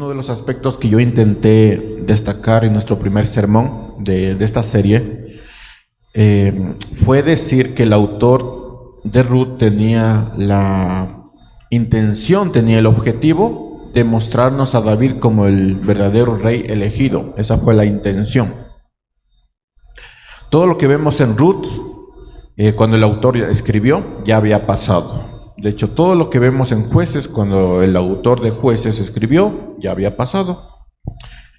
Uno de los aspectos que yo intenté destacar en nuestro primer sermón de esta serie fue decir que el autor de Ruth tenía la intención, tenía el objetivo de mostrarnos a David como el verdadero rey elegido. Esa fue la intención. Todo lo que vemos en Ruth, cuando el autor escribió, ya había pasado. De hecho, todo lo que vemos en Jueces, cuando el autor de Jueces escribió, ya había pasado.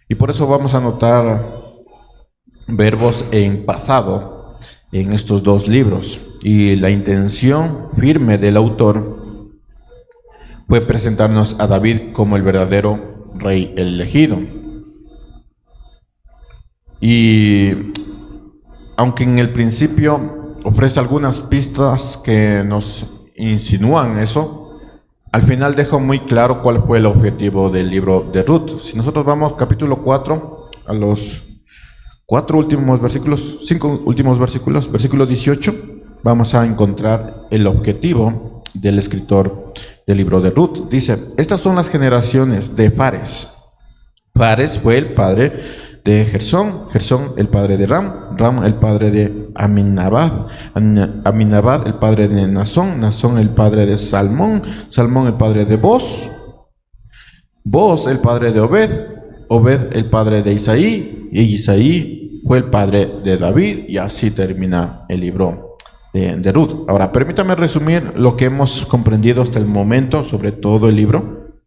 Y por eso vamos a notar verbos en pasado en estos dos libros. Y la intención firme del autor fue presentarnos a David como el verdadero rey elegido. Y aunque en el principio ofrece algunas pistas que nos insinúan eso, al final deja muy claro cuál fue el objetivo del libro de Ruth. Si nosotros vamos capítulo 4, a los 4 últimos versículos, 5 últimos versículos, versículo 18, vamos a encontrar el objetivo del escritor del libro de Ruth. Dice: estas son las generaciones de Fares. Fares fue el padre de Gersón, Gersón el padre de Ram, Ram el padre de Aminabad, Aminabad el padre de Nazón, Nazón el padre de Salmón, Salmón el padre de Boz, Boz el padre de Obed, Obed el padre de Isaí, y Isaí fue el padre de David, y así termina el libro de Ruth. Ahora, permítame resumir lo que hemos comprendido hasta el momento sobre todo el libro.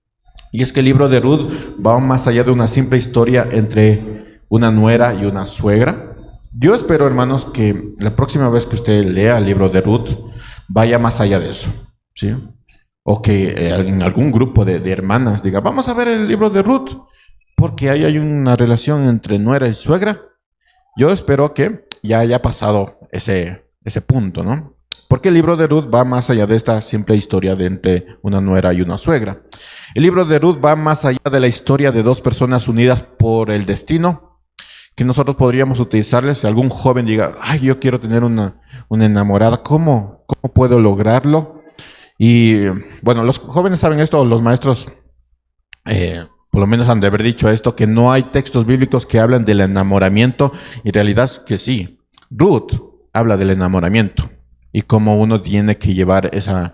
Y es que el libro de Ruth va más allá de una simple historia entre una nuera y una suegra. Yo espero, hermanos, que la próxima vez que usted lea el libro de Ruth vaya más allá de eso, ¿sí? O que en algún grupo de hermanas diga: vamos a ver el libro de Ruth, porque ahí hay una relación entre nuera y suegra. Yo espero que ya haya pasado ese punto, ¿no? Porque el libro de Ruth va más allá de esta simple historia de entre una nuera y una suegra. El libro de Ruth va más allá de la historia de dos personas unidas por el destino, que nosotros podríamos utilizarles. Si algún joven diga: ay, yo quiero tener una enamorada, ¿cómo puedo lograrlo? Y bueno, los jóvenes saben esto, los maestros por lo menos han de haber dicho esto, que no hay textos bíblicos que hablan del enamoramiento. En realidad es que sí. Ruth habla del enamoramiento y cómo uno tiene que llevar esa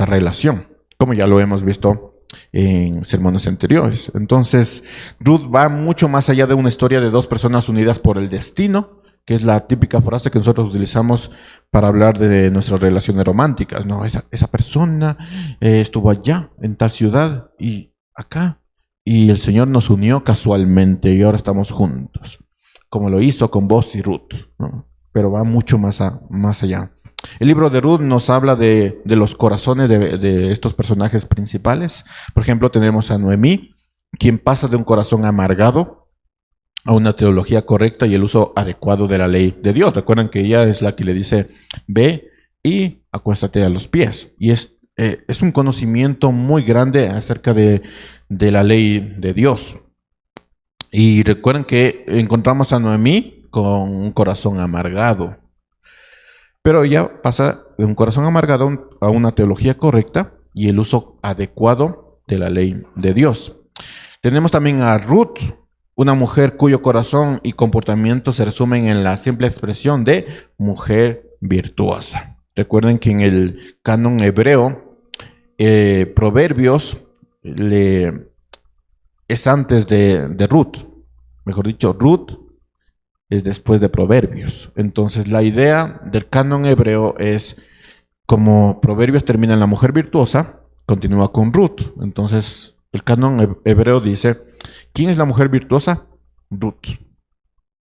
relación, como ya lo hemos visto en sermones anteriores. Entonces, Ruth va mucho más allá de una historia de dos personas unidas por el destino, que es la típica frase que nosotros utilizamos para hablar de nuestras relaciones románticas. No, esa persona estuvo allá, en tal ciudad, y acá, y el Señor nos unió casualmente, y ahora estamos juntos, como lo hizo con Boz y Ruth, ¿no? Pero va mucho más allá. El libro de Ruth nos habla de los corazones de estos personajes principales. Por ejemplo, tenemos a Noemí, quien pasa de un corazón amargado a una teología correcta y el uso adecuado de la ley de Dios. Recuerden que ella es la que le dice: ve y acuéstate a los pies. Y es un conocimiento muy grande acerca de la ley de Dios. Y recuerden que encontramos a Noemí con un corazón amargado. Pero ella pasa de un corazón amargado a una teología correcta y el uso adecuado de la ley de Dios. Tenemos también a Ruth, una mujer cuyo corazón y comportamiento se resumen en la simple expresión de mujer virtuosa. Recuerden que en el canon hebreo, Proverbios es antes de Ruth. Mejor dicho, Ruth es después de Proverbios. Entonces la idea del canon hebreo es: como Proverbios termina en la mujer virtuosa, continúa con Ruth. Entonces el canon hebreo dice: ¿quién es la mujer virtuosa? Ruth.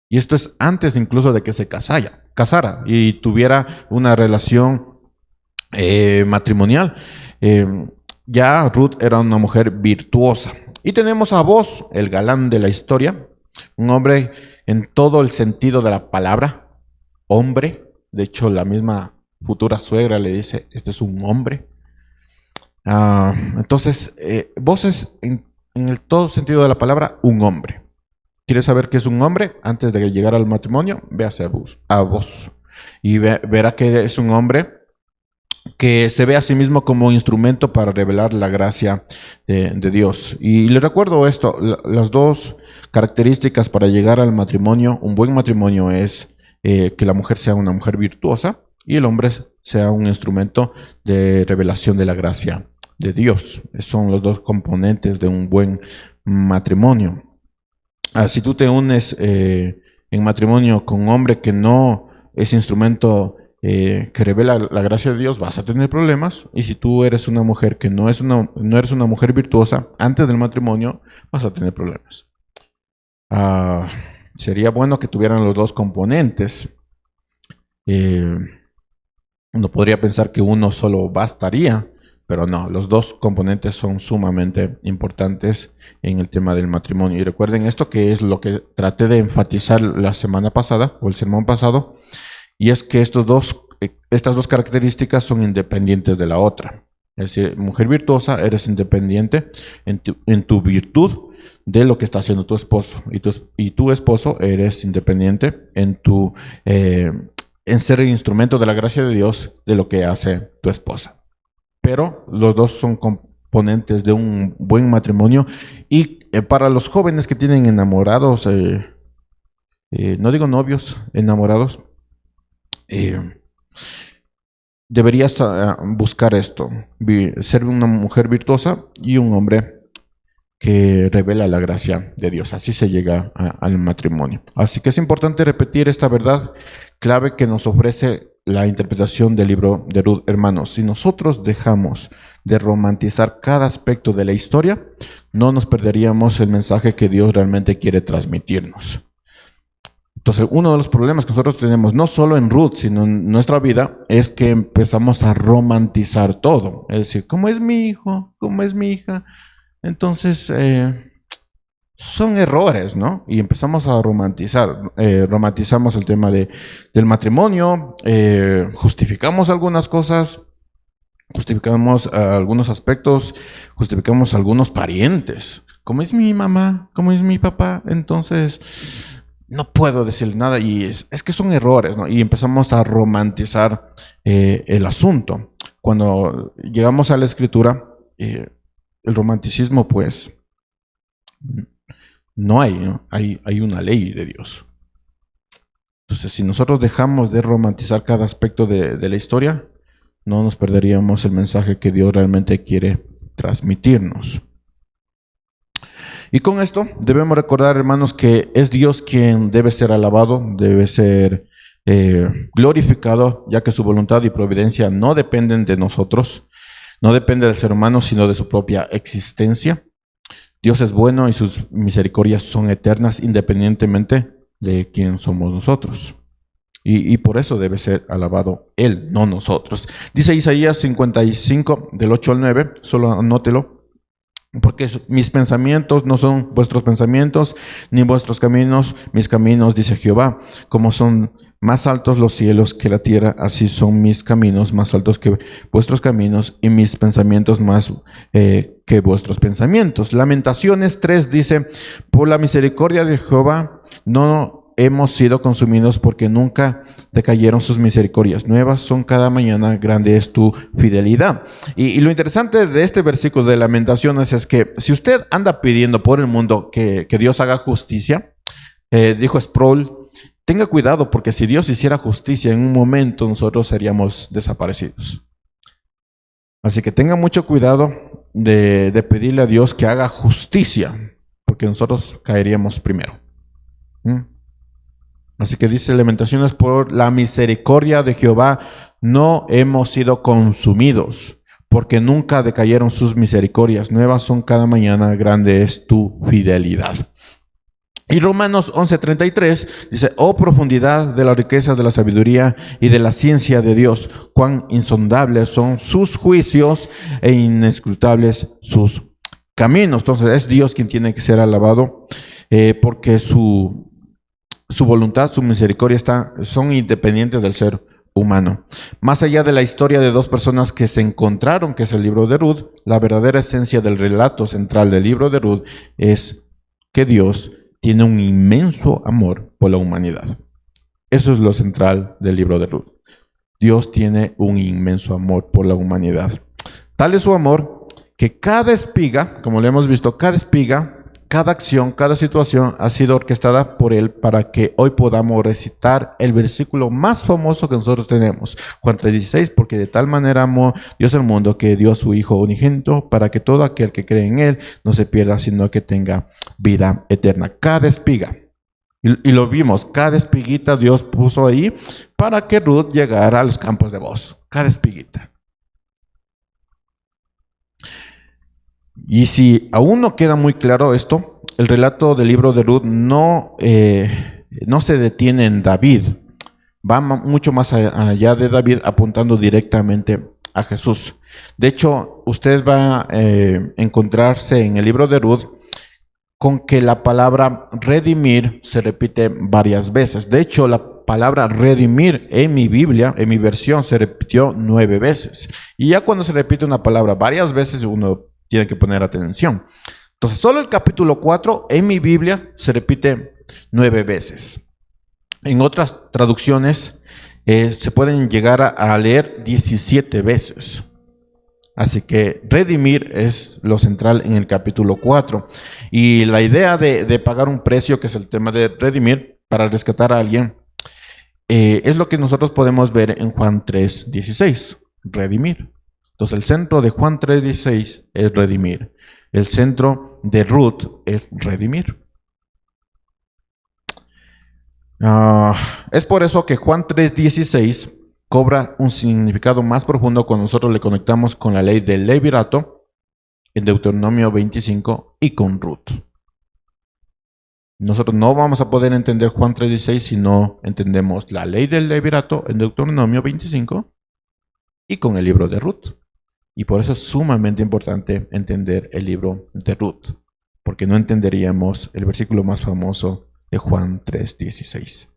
Y esto es antes incluso de que se casara y tuviera una relación matrimonial. Ya Ruth era una mujer virtuosa. Y tenemos a Boz, el galán de la historia, un hombre en todo el sentido de la palabra, hombre. De hecho, la misma futura suegra le dice: este es un hombre. Entonces, Boz es, en el todo sentido de la palabra, un hombre. ¿Quieres saber qué es un hombre? Antes de llegar al matrimonio, véase a Boz. Y verá que es un hombre que se ve a sí mismo como instrumento para revelar la gracia de Dios. Y les recuerdo esto, las dos características para llegar al matrimonio. Un buen matrimonio es que la mujer sea una mujer virtuosa y el hombre sea un instrumento de revelación de la gracia de Dios. Son los dos componentes de un buen matrimonio. Si tú te unes en matrimonio con un hombre que no es instrumento que revela la gracia de Dios, vas a tener problemas. Y si tú eres una mujer que no eres una mujer virtuosa antes del matrimonio, vas a tener problemas. Sería bueno que tuvieran los dos componentes. Uno podría pensar que uno solo bastaría, pero no, los dos componentes son sumamente importantes en el tema del matrimonio. Y recuerden esto, que es lo que traté de enfatizar la semana pasada o el sermón pasado, y es que estas dos características son independientes de la otra. Es decir, mujer virtuosa, eres independiente en tu virtud de lo que está haciendo tu esposo, y tu esposo eres independiente en ser el instrumento de la gracia de Dios de lo que hace tu esposa. Pero los dos son componentes de un buen matrimonio. Y para los jóvenes que tienen enamorados, no digo novios, enamorados, deberías buscar esto, ser una mujer virtuosa y un hombre que revela la gracia de Dios. Así se llega al matrimonio. Así que es importante repetir esta verdad clave que nos ofrece la interpretación del libro de Ruth. Hermanos, si nosotros dejamos de romantizar cada aspecto de la historia, no nos perderíamos el mensaje que Dios realmente quiere transmitirnos. Entonces, uno de los problemas que nosotros tenemos, no solo en Ruth, sino en nuestra vida, es que empezamos a romantizar todo. Es decir, ¿cómo es mi hijo? ¿Cómo es mi hija? Entonces, son errores, ¿no? Y empezamos a romantizar. Romantizamos el tema del matrimonio, justificamos algunas cosas, justificamos algunos aspectos, justificamos algunos parientes. ¿Cómo es mi mamá? ¿Cómo es mi papá? Entonces, no puedo decir nada, y es que son errores, ¿no? Y empezamos a romantizar el asunto. Cuando llegamos a la Escritura, el romanticismo, pues, no hay, ¿no? Hay una ley de Dios. Entonces, si nosotros dejamos de romantizar cada aspecto de la historia, no nos perderíamos el mensaje que Dios realmente quiere transmitirnos. Y con esto debemos recordar, hermanos, que es Dios quien debe ser alabado, debe ser glorificado, ya que su voluntad y providencia no dependen de nosotros, no depende del ser humano, sino de su propia existencia. Dios es bueno y sus misericordias son eternas, independientemente de quién somos nosotros. Y por eso debe ser alabado Él, no nosotros. Dice Isaías 55, del 8 al 9, solo anótelo. Porque mis pensamientos no son vuestros pensamientos, ni vuestros caminos, mis caminos, dice Jehová. Como son más altos los cielos que la tierra, así son mis caminos más altos que vuestros caminos, y mis pensamientos más que vuestros pensamientos. Lamentaciones 3 dice, por la misericordia de Jehová no hemos sido consumidos, porque nunca decayeron sus misericordias. Nuevas son cada mañana, grande es tu fidelidad. Y lo interesante de este versículo de Lamentaciones es que si usted anda pidiendo por el mundo que Dios haga justicia, dijo Sproul, tenga cuidado, porque si Dios hiciera justicia en un momento, nosotros seríamos desaparecidos. Así que tenga mucho cuidado de pedirle a Dios que haga justicia, porque nosotros caeríamos primero. Así que dice Lamentaciones, por la misericordia de Jehová no hemos sido consumidos, porque nunca decayeron sus misericordias. Nuevas son cada mañana, grande es tu fidelidad. Y Romanos 11:33 dice, oh profundidad de las riquezas de la sabiduría y de la ciencia de Dios, cuán insondables son sus juicios e inescrutables sus caminos. Entonces es Dios quien tiene que ser alabado, porque su voluntad, su misericordia son independientes del ser humano. Más allá de la historia de dos personas que se encontraron, que es el libro de Ruth, la verdadera esencia del relato central del libro de Ruth es que Dios tiene un inmenso amor por la humanidad. Eso es lo central del libro de Ruth. Dios tiene un inmenso amor por la humanidad. Tal es su amor que cada espiga, como lo hemos visto, cada espiga, cada acción, cada situación ha sido orquestada por Él para que hoy podamos recitar el versículo más famoso que nosotros tenemos, Juan 3:16, porque de tal manera amó Dios el mundo que dio a su Hijo unigénito para que todo aquel que cree en Él no se pierda, sino que tenga vida eterna. Cada espiga. Y lo vimos, cada espiguita Dios puso ahí para que Ruth llegara a los campos de Booz. Cada espiguita. Y si aún no queda muy claro esto, el relato del libro de Ruth no se detiene en David, va mucho más allá de David, apuntando directamente a Jesús. De hecho, usted va a encontrarse en el libro de Ruth con que la palabra redimir se repite varias veces. De hecho, la palabra redimir en mi Biblia, en mi versión, se repitió 9 veces. Y ya cuando se repite una palabra varias veces, uno tiene que poner atención. Entonces, solo el capítulo 4 en mi Biblia se repite 9 veces. En otras traducciones se pueden llegar a leer 17 veces. Así que redimir es lo central en el capítulo 4. Y la idea de pagar un precio, que es el tema de redimir, para rescatar a alguien, es lo que nosotros podemos ver en Juan 3:16, redimir. Entonces el centro de Juan 3:16 es redimir. El centro de Ruth es redimir. Es por eso que Juan 3:16 cobra un significado más profundo cuando nosotros le conectamos con la ley del levirato en Deuteronomio 25 y con Ruth. Nosotros no vamos a poder entender Juan 3:16 si no entendemos la ley del levirato en Deuteronomio 25 y con el libro de Ruth. Y por eso es sumamente importante entender el libro de Ruth, porque no entenderíamos el versículo más famoso de Juan 3:16.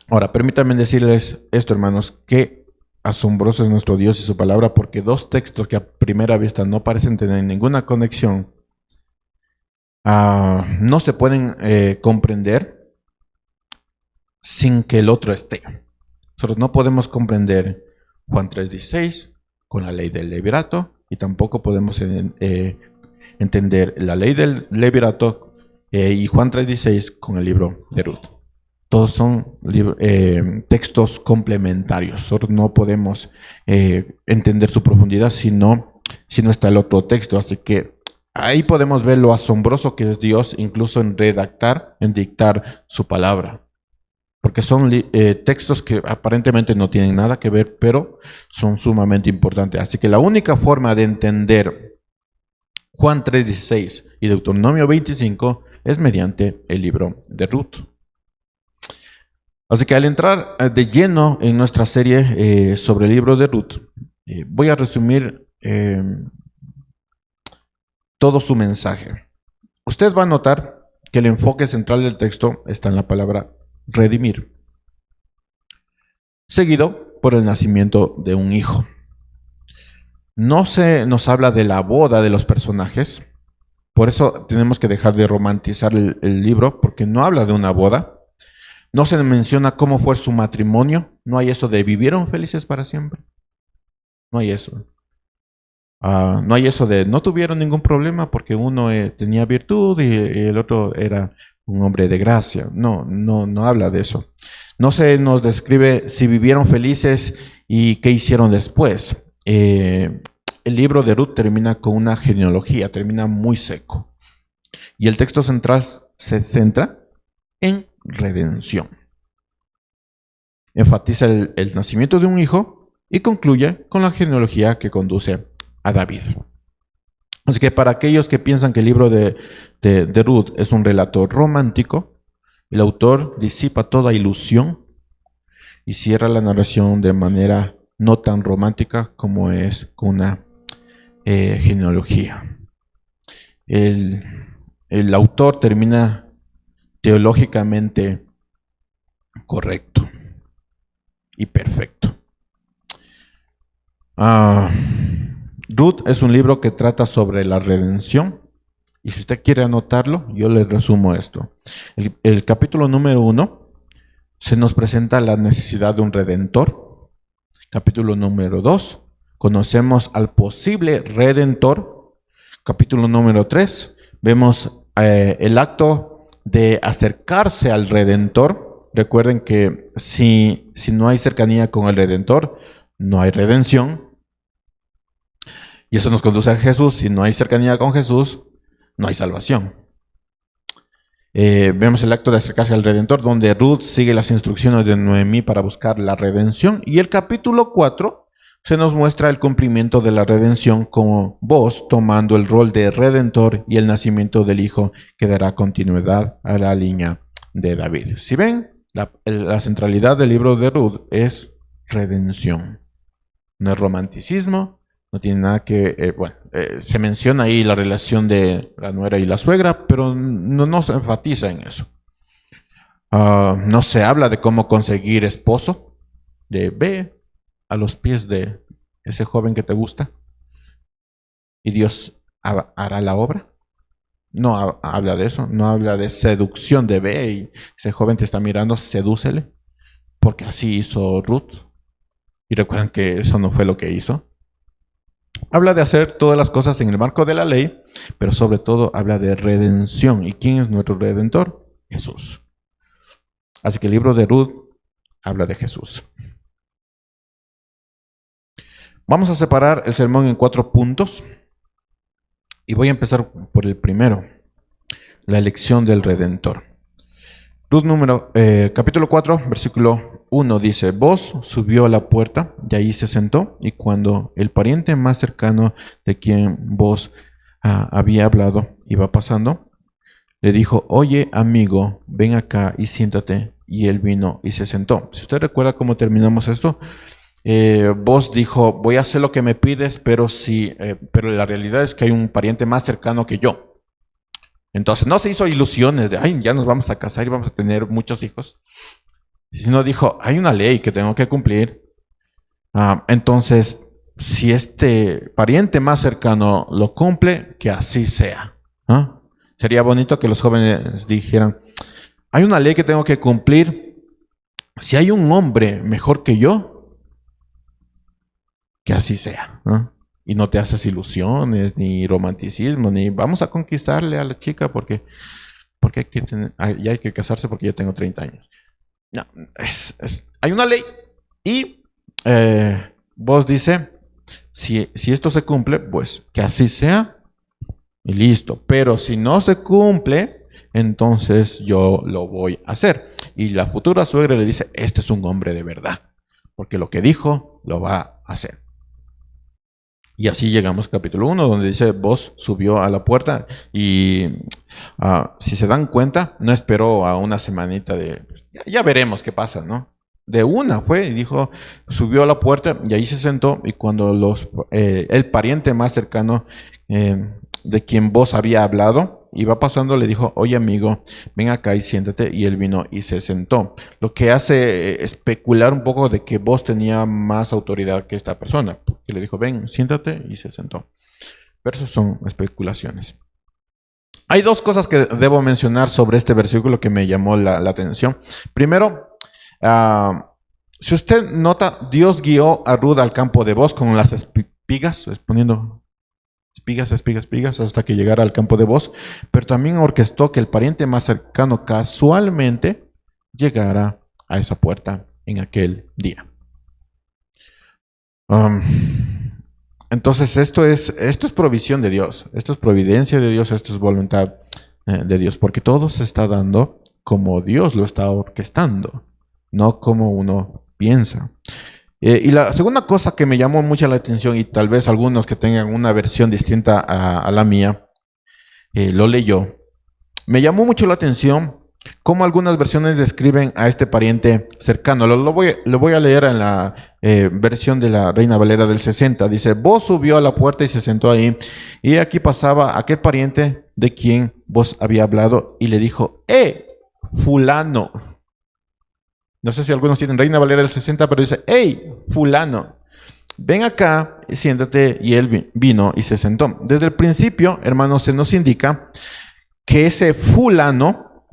Ahora, permítanme decirles esto, hermanos, qué asombroso es nuestro Dios y su palabra, porque dos textos que a primera vista no parecen tener ninguna conexión, no se pueden comprender sin que el otro esté. Nosotros no podemos comprender Juan 3:16 con la ley del levirato y tampoco podemos entender la ley del levirato y Juan 3:16 con el libro de Ruth. Todos son textos complementarios. Nosotros no podemos entender su profundidad si no está el otro texto. Así que ahí podemos ver lo asombroso que es Dios, incluso en redactar, en dictar su palabra. Porque son textos que aparentemente no tienen nada que ver, pero son sumamente importantes. Así que la única forma de entender Juan 3:16 y Deuteronomio 25 es mediante el libro de Ruth. Así que al entrar de lleno en nuestra serie sobre el libro de Ruth, voy a resumir todo su mensaje. Usted va a notar que el enfoque central del texto está en la palabra redimir, seguido por el nacimiento de un hijo. No se nos habla de la boda de los personajes, por eso tenemos que dejar de romantizar el libro, porque no habla de una boda. No se menciona cómo fue su matrimonio. No hay eso de vivieron felices para siempre. No hay eso. No hay eso de no tuvieron ningún problema porque uno tenía virtud y el otro era un hombre de gracia. No habla de eso. No se nos describe si vivieron felices y qué hicieron después. El libro de Ruth termina con una genealogía, termina muy seco. Y el texto central se centra en redención. Enfatiza el nacimiento de un hijo y concluye con la genealogía que conduce a David. Así que para aquellos que piensan que el libro de Ruth es un relato romántico, el autor disipa toda ilusión y cierra la narración de manera no tan romántica como es con una genealogía. El autor termina teológicamente correcto y perfecto. Ruth es un libro que trata sobre la redención y si usted quiere anotarlo, yo le resumo esto. El capítulo número 1 se nos presenta la necesidad de un redentor. Capítulo número 2, conocemos al posible Redentor. Capítulo número 3, vemos el acto de acercarse al Redentor. Recuerden que si no hay cercanía con el Redentor, no hay redención. Y eso nos conduce a Jesús. Si no hay cercanía con Jesús, no hay salvación. Vemos el acto de acercarse al Redentor, donde Ruth sigue las instrucciones de Noemí para buscar la redención. Y el capítulo 4 se nos muestra el cumplimiento de la redención, como Boaz tomando el rol de Redentor y el nacimiento del hijo que dará continuidad a la línea de David. Si ven, la centralidad del libro de Ruth es redención. No es romanticismo, no tiene nada que... se menciona ahí la relación de la nuera y la suegra, pero no se enfatiza en eso. No se habla de cómo conseguir esposo, de ve a los pies de ese joven que te gusta y Dios hará la obra. No habla de eso, no habla de seducción de ve y ese joven te está mirando, sedúcele, porque así hizo Ruth. Y recuerdan que eso no fue lo que hizo. Habla de hacer todas las cosas en el marco de la ley, pero sobre todo habla de redención. ¿Y quién es nuestro Redentor? Jesús. Así que el libro de Ruth habla de Jesús. Vamos a separar el sermón en 4 puntos. Y voy a empezar por el primero, la elección del Redentor. Ruth capítulo 4, versículo 1 dice: Boaz subió a la puerta y ahí se sentó, y cuando el pariente más cercano de quien Boaz había hablado iba pasando, le dijo: oye, amigo, ven acá y siéntate. Y él vino y se sentó. Si usted recuerda cómo terminamos esto, Boaz dijo: voy a hacer lo que me pides, pero la realidad es que hay un pariente más cercano que yo. Entonces no se hizo ilusiones de, ay, ya nos vamos a casar y vamos a tener muchos hijos. Sino dijo, hay una ley que tengo que cumplir. Entonces, si este pariente más cercano lo cumple, que así sea. Sería bonito que los jóvenes dijeran, hay una ley que tengo que cumplir. Si hay un hombre mejor que yo, que así sea. Y no te haces ilusiones, ni romanticismo, ni vamos a conquistarle a la chica porque ya hay que casarse porque ya tengo 30 años. No, hay una ley y vos dice, si esto se cumple, pues que así sea y listo. Pero si no se cumple, entonces yo lo voy a hacer. Y la futura suegra le dice, este es un hombre de verdad, porque lo que dijo, lo va a hacer. Y así llegamos al capítulo 1, donde dice, Boaz subió a la puerta y si se dan cuenta, no esperó a una semanita de, ya veremos qué pasa, ¿no? De una fue y dijo, subió a la puerta y ahí se sentó, y cuando el pariente más cercano de quien Boaz había hablado iba pasando, le dijo, oye amigo, ven acá y siéntate, y él vino y se sentó. Lo que hace especular un poco de que Boaz tenía más autoridad que esta persona, porque le dijo, ven, siéntate, y se sentó. Pero eso son especulaciones. Hay 2 cosas que debo mencionar sobre este versículo que me llamó la atención. Primero, si usted nota, Dios guió a Ruth al campo de Boaz con las espigas, poniendo espigas, hasta que llegara al campo de Boaz, pero también orquestó que el pariente más cercano casualmente llegara a esa puerta en aquel día. Entonces esto es provisión de Dios, esto es providencia de Dios, esto es voluntad de Dios, porque todo se está dando como Dios lo está orquestando, no como uno piensa. Y la segunda cosa que me llamó mucho la atención, y tal vez algunos que tengan una versión distinta a la mía, lo leyó, me llamó mucho la atención cómo algunas versiones describen a este pariente cercano. Lo voy a leer en la versión de la Reina Valera del 60. Dice, Boaz subió a la puerta y se sentó ahí, y aquí pasaba aquel pariente de quien Boaz había hablado, y le dijo, fulano. No sé si algunos tienen Reina Valera del 60, pero dice, hey, fulano, ven acá y siéntate. Y él vino y se sentó. Desde el principio, hermanos, se nos indica que ese fulano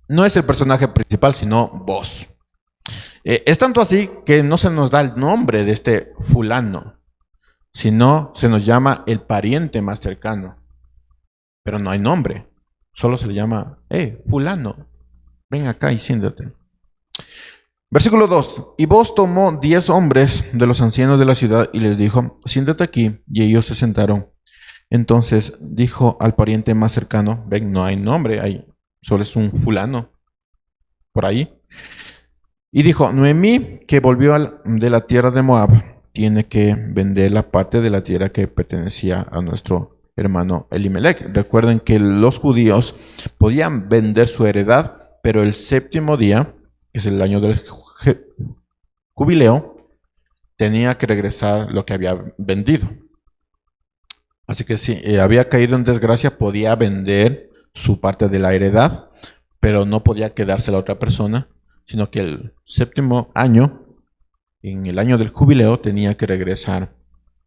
no es el personaje principal, sino Boaz. Es tanto así que no se nos da el nombre de este fulano, sino se nos llama el pariente más cercano. Pero no hay nombre, solo se le llama, fulano, ven acá y siéntate. Versículo 2. Y vos tomó 10 hombres de los ancianos de la ciudad y les dijo, siéntate aquí, y ellos se sentaron. Entonces dijo al pariente más cercano, ven, no hay nombre, solo es un fulano por ahí. Y dijo, Noemí, que volvió de la tierra de Moab, tiene que vender la parte de la tierra que pertenecía a nuestro hermano Elimelech. Recuerden que los judíos podían vender su heredad, pero el séptimo día, que es el año del jubileo, tenía que regresar lo que había vendido. Así que si había caído en desgracia, podía vender su parte de la heredad, pero no podía quedarse la otra persona, sino que el séptimo año, en el año del jubileo, tenía que regresar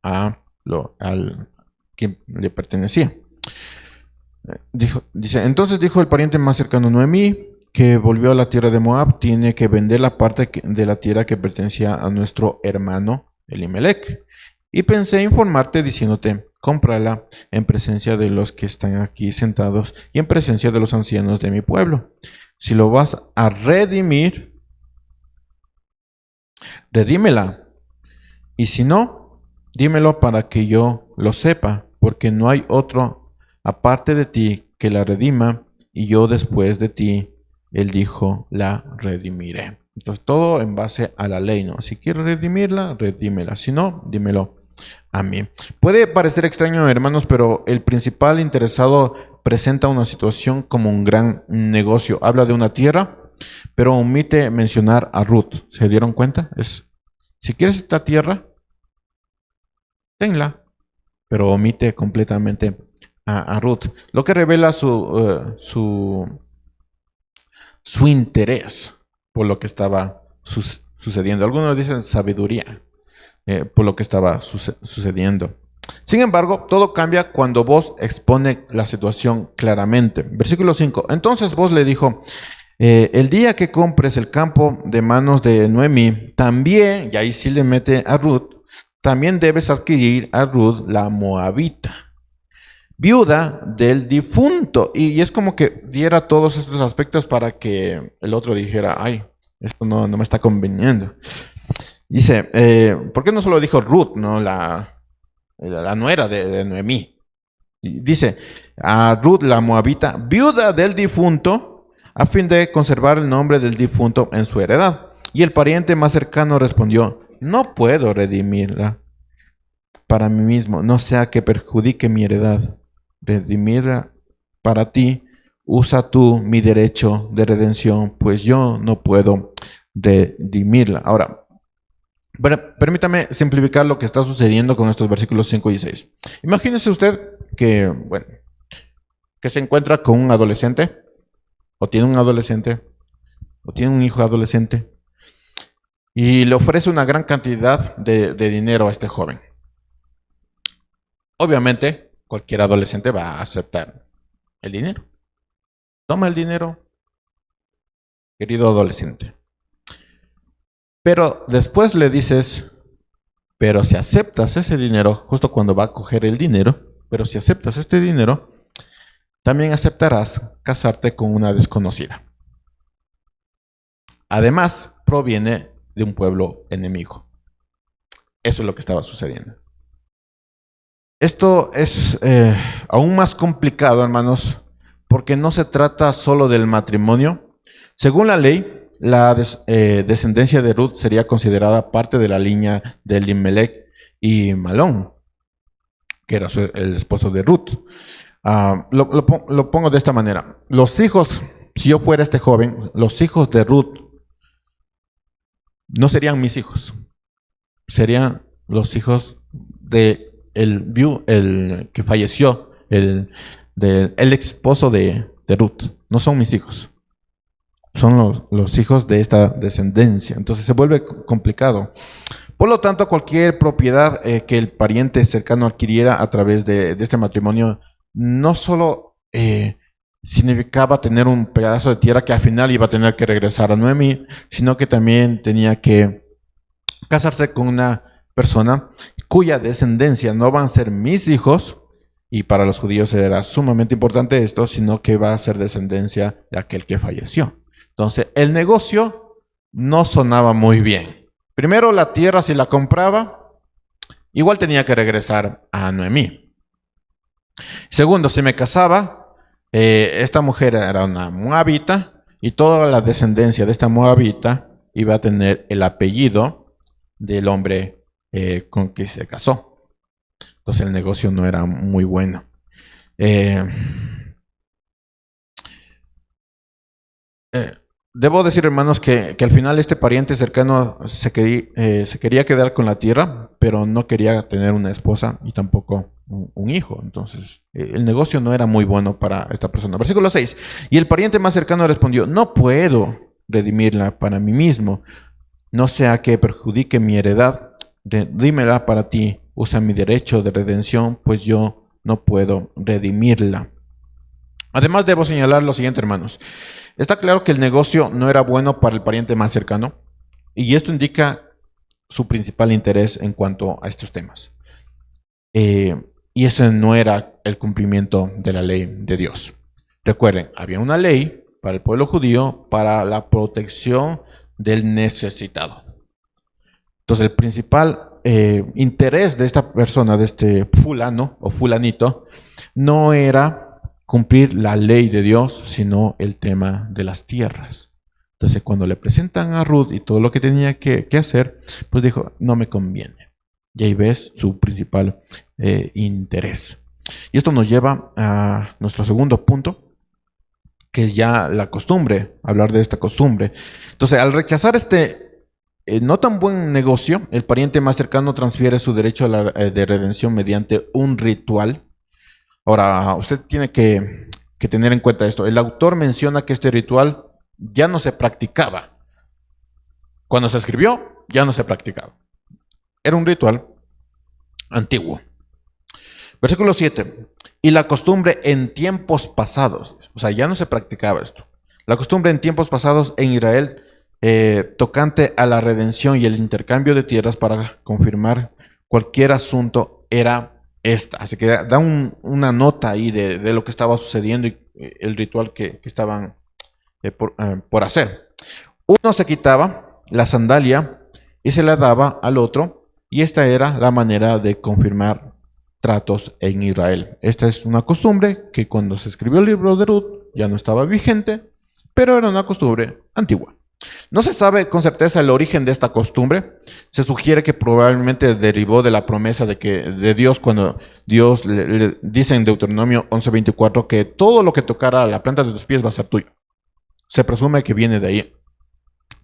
al quien le pertenecía. Entonces dijo el pariente más cercano, Noemí, que volvió a la tierra de Moab, tiene que vender la parte de la tierra que pertenecía a nuestro hermano Elimelech. Y pensé informarte diciéndote, cómprala en presencia de los que están aquí sentados y en presencia de los ancianos de mi pueblo. Si lo vas a redimir, redímela. Y si no, dímelo para que yo lo sepa, porque no hay otro aparte de ti que la redima, y yo después de ti, él dijo, la redimiré. Entonces todo en base a la ley, ¿no? Si quieres redimirla, redímela. Si no, dímelo a mí. Puede parecer extraño, hermanos, pero el principal interesado presenta una situación como un gran negocio. Habla de una tierra, pero omite mencionar a Ruth. ¿Se dieron cuenta? Si quieres esta tierra, tenla, pero omite completamente a Ruth. Lo que revela su interés por lo que estaba sucediendo. Algunos dicen sabiduría. Por lo que estaba sucediendo. Sin embargo, todo cambia cuando vos expone la situación claramente. Versículo 5. Entonces vos le dijo, el día que compres el campo de manos de Noemí, también, y ahí sí le mete a Ruth, también debes adquirir a Ruth la moabita, viuda del difunto. Y es como que diera todos estos aspectos para que el otro dijera, ay, esto no me está conveniendo. Dice, ¿por qué no solo dijo Ruth, no la nuera de Noemí? Dice, a Ruth la moabita, viuda del difunto, a fin de conservar el nombre del difunto en su heredad. Y el pariente más cercano respondió, no puedo redimirla para mí mismo, no sea que perjudique mi heredad. Redimirla para ti, usa tú mi derecho de redención, pues yo no puedo redimirla. Ahora, bueno, permítame simplificar lo que está sucediendo con estos versículos 5 y 6. Imagínese usted que se encuentra con un adolescente, o tiene un adolescente, o tiene un hijo adolescente, y le ofrece una gran cantidad de dinero a este joven. Obviamente, cualquier adolescente va a aceptar el dinero. Toma el dinero, querido adolescente. Pero después le dices, pero si aceptas ese dinero, justo cuando va a coger el dinero, pero si aceptas este dinero, también aceptarás casarte con una desconocida. Además, proviene de un pueblo enemigo. Eso es lo que estaba sucediendo. Esto es aún más complicado, hermanos, porque no se trata solo del matrimonio. Según la ley, la descendencia de Ruth sería considerada parte de la línea de Elimelech y Malón, que era el esposo de Ruth. Lo pongo de esta manera. Los hijos, si yo fuera este joven, los hijos de Ruth no serían mis hijos. Serían los hijos de el que falleció, el esposo de Ruth. No son mis hijos. Son los hijos de esta descendencia. Entonces se vuelve complicado. Por lo tanto, cualquier propiedad que el pariente cercano adquiriera a través de este matrimonio, no solo significaba tener un pedazo de tierra que al final iba a tener que regresar a Noemí, sino que también tenía que casarse con una persona cuya descendencia no van a ser mis hijos, y para los judíos era sumamente importante esto, sino que va a ser descendencia de aquel que falleció. Entonces, el negocio no sonaba muy bien. Primero, la tierra, si la compraba, igual tenía que regresar a Noemí. Segundo, si me casaba, esta mujer era una moabita y toda la descendencia de esta moabita iba a tener el apellido del hombre con que se casó. Entonces el negocio no era muy bueno. Eh, Debo decir, hermanos, que al final este pariente cercano se quería quedar con la tierra, pero no quería tener una esposa y tampoco un hijo. Entonces, el negocio no era muy bueno para esta persona. Versículo 6. Y el pariente más cercano respondió, no puedo redimirla para mí mismo, no sea que perjudique mi heredad. Redímela para ti, usa mi derecho de redención, pues yo no puedo redimirla. Además, debo señalar lo siguiente, hermanos. Está claro que el negocio no era bueno para el pariente más cercano, y esto indica su principal interés en cuanto a estos temas. Y ese no era el cumplimiento de la ley de Dios. Recuerden, había una ley para el pueblo judío para la protección del necesitado. Entonces, el principal interés de esta persona, de este fulano o fulanito, no era cumplir la ley de Dios, sino el tema de las tierras. Entonces, cuando le presentan a Ruth y todo lo que tenía que hacer, pues dijo, no me conviene. Y ahí ves su principal interés. Y esto nos lleva a nuestro segundo punto, que es ya la costumbre, hablar de esta costumbre. Entonces, al rechazar este no tan buen negocio, el pariente más cercano transfiere su derecho de redención mediante un ritual. Ahora, usted tiene que tener en cuenta esto. El autor menciona que este ritual ya no se practicaba. Cuando se escribió, ya no se practicaba. Era un ritual antiguo. Versículo 7. Y la costumbre en tiempos pasados, o sea, ya no se practicaba esto. La costumbre en tiempos pasados en Israel, tocante a la redención y el intercambio de tierras para confirmar cualquier asunto, era esta. Así que da una nota ahí de lo que estaba sucediendo y el ritual que estaban por hacer. Uno se quitaba la sandalia y se la daba al otro, y esta era la manera de confirmar tratos en Israel. Esta es una costumbre que cuando se escribió el libro de Ruth ya no estaba vigente, pero era una costumbre antigua. No se sabe con certeza el origen de esta costumbre. Se sugiere que probablemente derivó de la promesa de Dios cuando Dios le dice en Deuteronomio 11:24 que todo lo que tocara la planta de tus pies va a ser tuyo. Se presume que viene de ahí.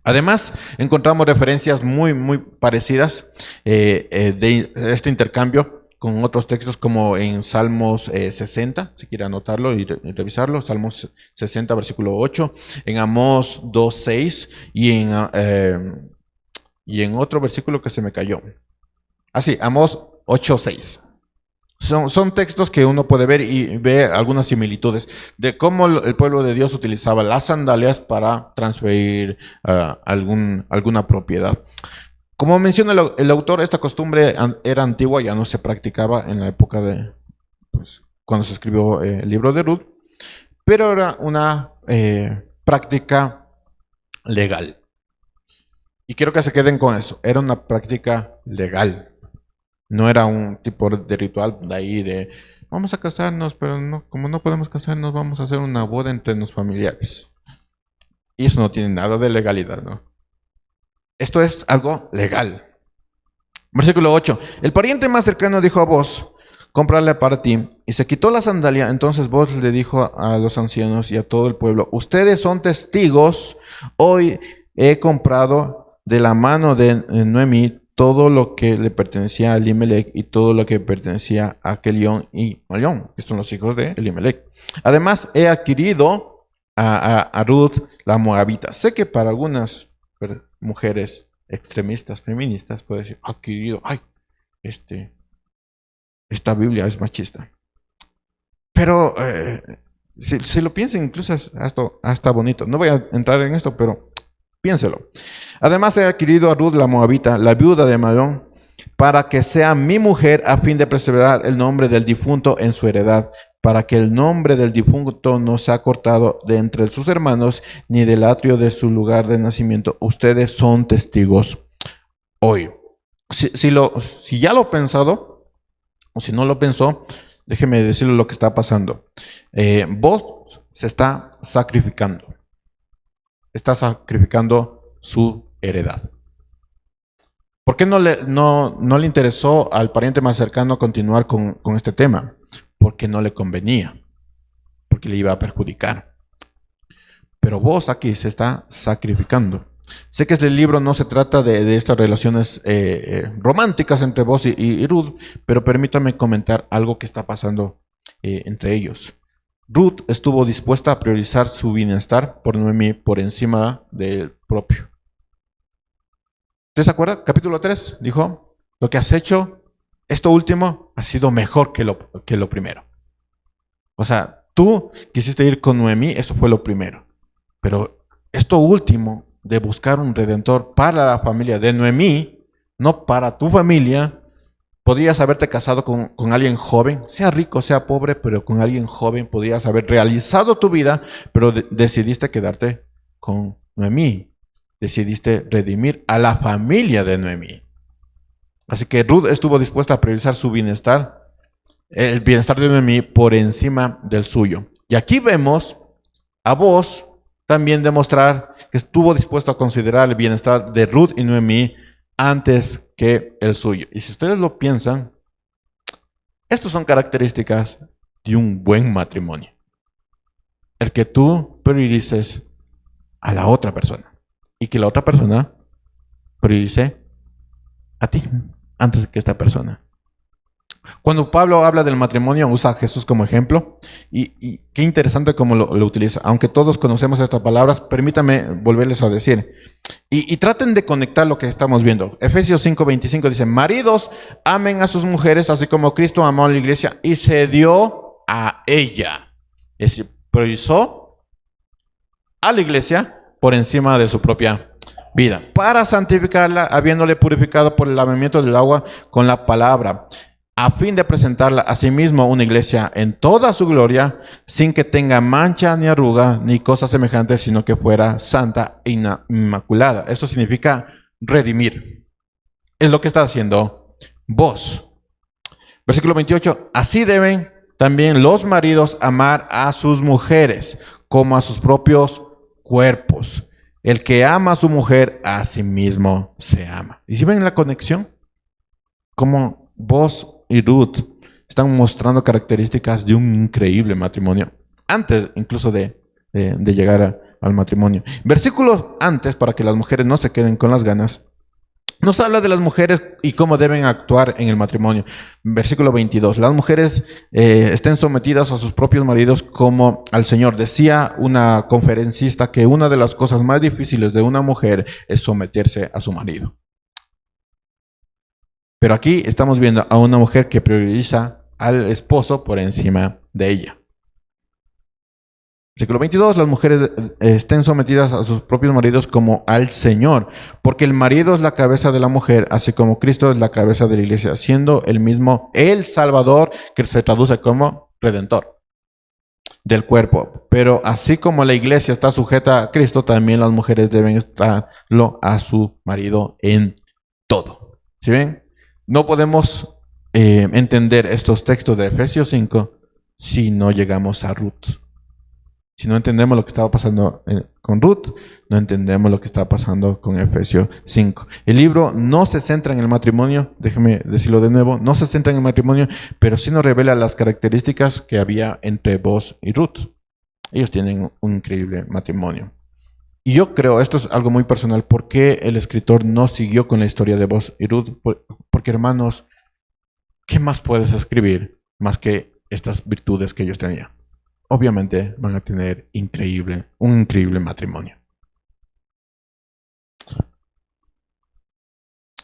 Además, encontramos referencias muy parecidas de este intercambio con otros textos como en Salmos 60, si quiere anotarlo y revisarlo, Salmos 60, versículo 8, en Amós 2:6 y en otro versículo que se me cayó. Así, Amós 8:6. Son textos que uno puede ver y ve algunas similitudes de cómo el pueblo de Dios utilizaba las sandalias para transferir alguna propiedad. Como menciona el autor, esta costumbre era antigua, ya no se practicaba en la época de cuando se escribió el libro de Ruth, pero era una práctica legal. Y quiero que se queden con eso, era una práctica legal. No era un tipo de ritual de ahí de vamos a casarnos, pero no, como no podemos casarnos, vamos a hacer una boda entre los familiares. Y eso no tiene nada de legalidad, ¿no? Esto es algo legal. Versículo 8. El pariente más cercano dijo a Boz, cómprale para ti. Y se quitó la sandalia. Entonces Boz le dijo a los ancianos y a todo el pueblo, ustedes son testigos, hoy he comprado de la mano de Noemí todo lo que le pertenecía a Elimelech y todo lo que pertenecía a Kelión y Malión, que son los hijos de Elimelech. Además, he adquirido a Ruth la moabita. Sé que para algunas mujeres extremistas, feministas, puede decir, adquirido, ay, esta Biblia es machista. Pero Si lo piensan, incluso es hasta bonito. No voy a entrar en esto, pero piénselo. Además, he adquirido a Ruth la Moabita, la viuda de Malón, para que sea mi mujer a fin de preservar el nombre del difunto en su heredad, para que el nombre del difunto no sea cortado de entre sus hermanos, ni del atrio de su lugar de nacimiento. Ustedes son testigos hoy. Si ya lo he pensado, o si no lo pensó, déjeme decirle lo que está pasando. Vos se está sacrificando. Está sacrificando su heredad. ¿Por qué no le interesó al pariente más cercano continuar con este tema? Porque no le convenía, porque le iba a perjudicar. Pero vos aquí se está sacrificando. Sé que este libro no se trata de estas relaciones románticas entre vos y Ruth, pero permítame comentar algo que está pasando entre ellos. Ruth estuvo dispuesta a priorizar su bienestar por Noemí por encima del propio. ¿Usted se acuerda? Capítulo 3 dijo, lo que has hecho, esto último, ha sido mejor que lo primero. O sea, tú quisiste ir con Noemí, eso fue lo primero. Pero esto último, de buscar un redentor para la familia de Noemí, no para tu familia, podrías haberte casado con alguien joven, sea rico, sea pobre, pero con alguien joven podrías haber realizado tu vida, pero decidiste quedarte con Noemí. Decidiste redimir a la familia de Noemí. Así que Ruth estuvo dispuesta a priorizar su bienestar, el bienestar de Noemí por encima del suyo. Y aquí vemos a vos también demostrar que estuvo dispuesto a considerar el bienestar de Ruth y Noemí antes que el suyo. Y si ustedes lo piensan, estas son características de un buen matrimonio. El que tú priorices a la otra persona y que la otra persona priorice a ti antes que esta persona. Cuando Pablo habla del matrimonio, usa a Jesús como ejemplo y qué interesante cómo lo utiliza. Aunque todos conocemos estas palabras, permítame volverles a decir. Y traten de conectar lo que estamos viendo. Efesios 5:25 dice, maridos, amen a sus mujeres, así como Cristo amó a la iglesia y se dio a ella. Es decir, priorizó a la iglesia por encima de su propia vida, para santificarla, habiéndole purificado por el lavamiento del agua con la palabra, a fin de presentarla a sí mismo una iglesia en toda su gloria, sin que tenga mancha ni arruga ni cosa semejante, sino que fuera santa e inmaculada. Eso significa redimir. Es lo que está haciendo vos. Versículo 28. Así deben también los maridos amar a sus mujeres como a sus propios cuerpos. El que ama a su mujer, a sí mismo se ama. ¿Y si ven la conexión? Como vos y Ruth están mostrando características de un increíble matrimonio, antes incluso de llegar al matrimonio. Versículos antes, para que las mujeres no se queden con las ganas, nos habla de las mujeres y cómo deben actuar en el matrimonio. Versículo 22. Las mujeres estén sometidas a sus propios maridos como al Señor. Decía una conferencista que una de las cosas más difíciles de una mujer es someterse a su marido. Pero aquí estamos viendo a una mujer que prioriza al esposo por encima de ella. Versículo 22, las mujeres estén sometidas a sus propios maridos como al Señor, porque el marido es la cabeza de la mujer, así como Cristo es la cabeza de la iglesia, siendo el mismo el Salvador, que se traduce como Redentor del cuerpo. Pero así como la iglesia está sujeta a Cristo, también las mujeres deben estarlo a su marido en todo. ¿Sí ven? No podemos entender estos textos de Efesios 5 si no llegamos a Ruth. Si no entendemos lo que estaba pasando con Ruth, no entendemos lo que está pasando con Efesios 5. El libro no se centra en el matrimonio, déjeme decirlo de nuevo, no se centra en el matrimonio, pero sí nos revela las características que había entre Boaz y Ruth. Ellos tienen un increíble matrimonio. Y yo creo, esto es algo muy personal, ¿por qué el escritor no siguió con la historia de Boaz y Ruth? Porque, hermanos, ¿qué más puedes escribir más que estas virtudes que ellos tenían? Obviamente van a tener un increíble matrimonio.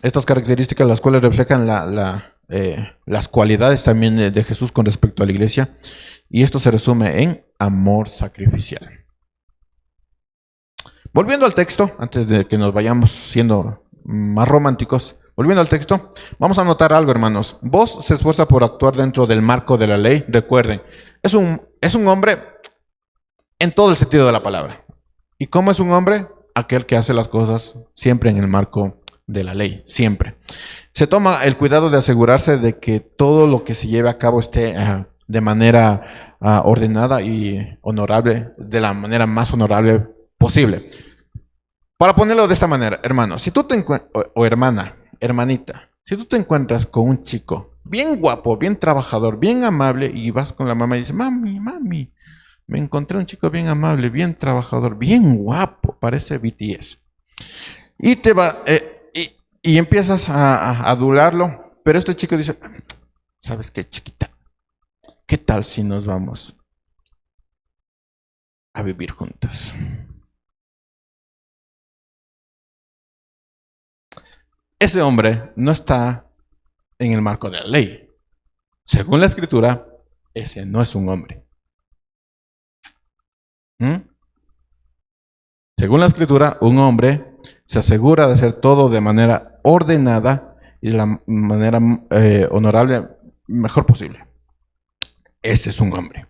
Estas características, las cuales reflejan las cualidades también de Jesús con respecto a la iglesia, y esto se resume en amor sacrificial. Volviendo al texto, antes de que nos vayamos siendo más románticos, volviendo al texto, vamos a notar algo, hermanos. Vos se esfuerza por actuar dentro del marco de la ley. Recuerden, es un hombre en todo el sentido de la palabra. ¿Y cómo es un hombre? Aquel que hace las cosas siempre en el marco de la ley, siempre. Se toma el cuidado de asegurarse de que todo lo que se lleve a cabo esté de manera ordenada y honorable, de la manera más honorable posible. Para ponerlo de esta manera, hermano, si tú te encuentras, o hermana, hermanita, si tú te encuentras con un chico bien guapo, bien trabajador, bien amable, y vas con la mamá y dices, mami, mami, me encontré un chico bien amable, bien trabajador, bien guapo, parece BTS. Y te va, y empiezas a adularlo, pero este chico dice, ¿sabes qué, chiquita? ¿Qué tal si nos vamos a vivir juntos? Ese hombre no está en el marco de la ley. Según la escritura, ese no es un hombre. Según la escritura, un hombre se asegura de hacer todo de manera ordenada y de la manera honorable, mejor posible. Ese es un hombre,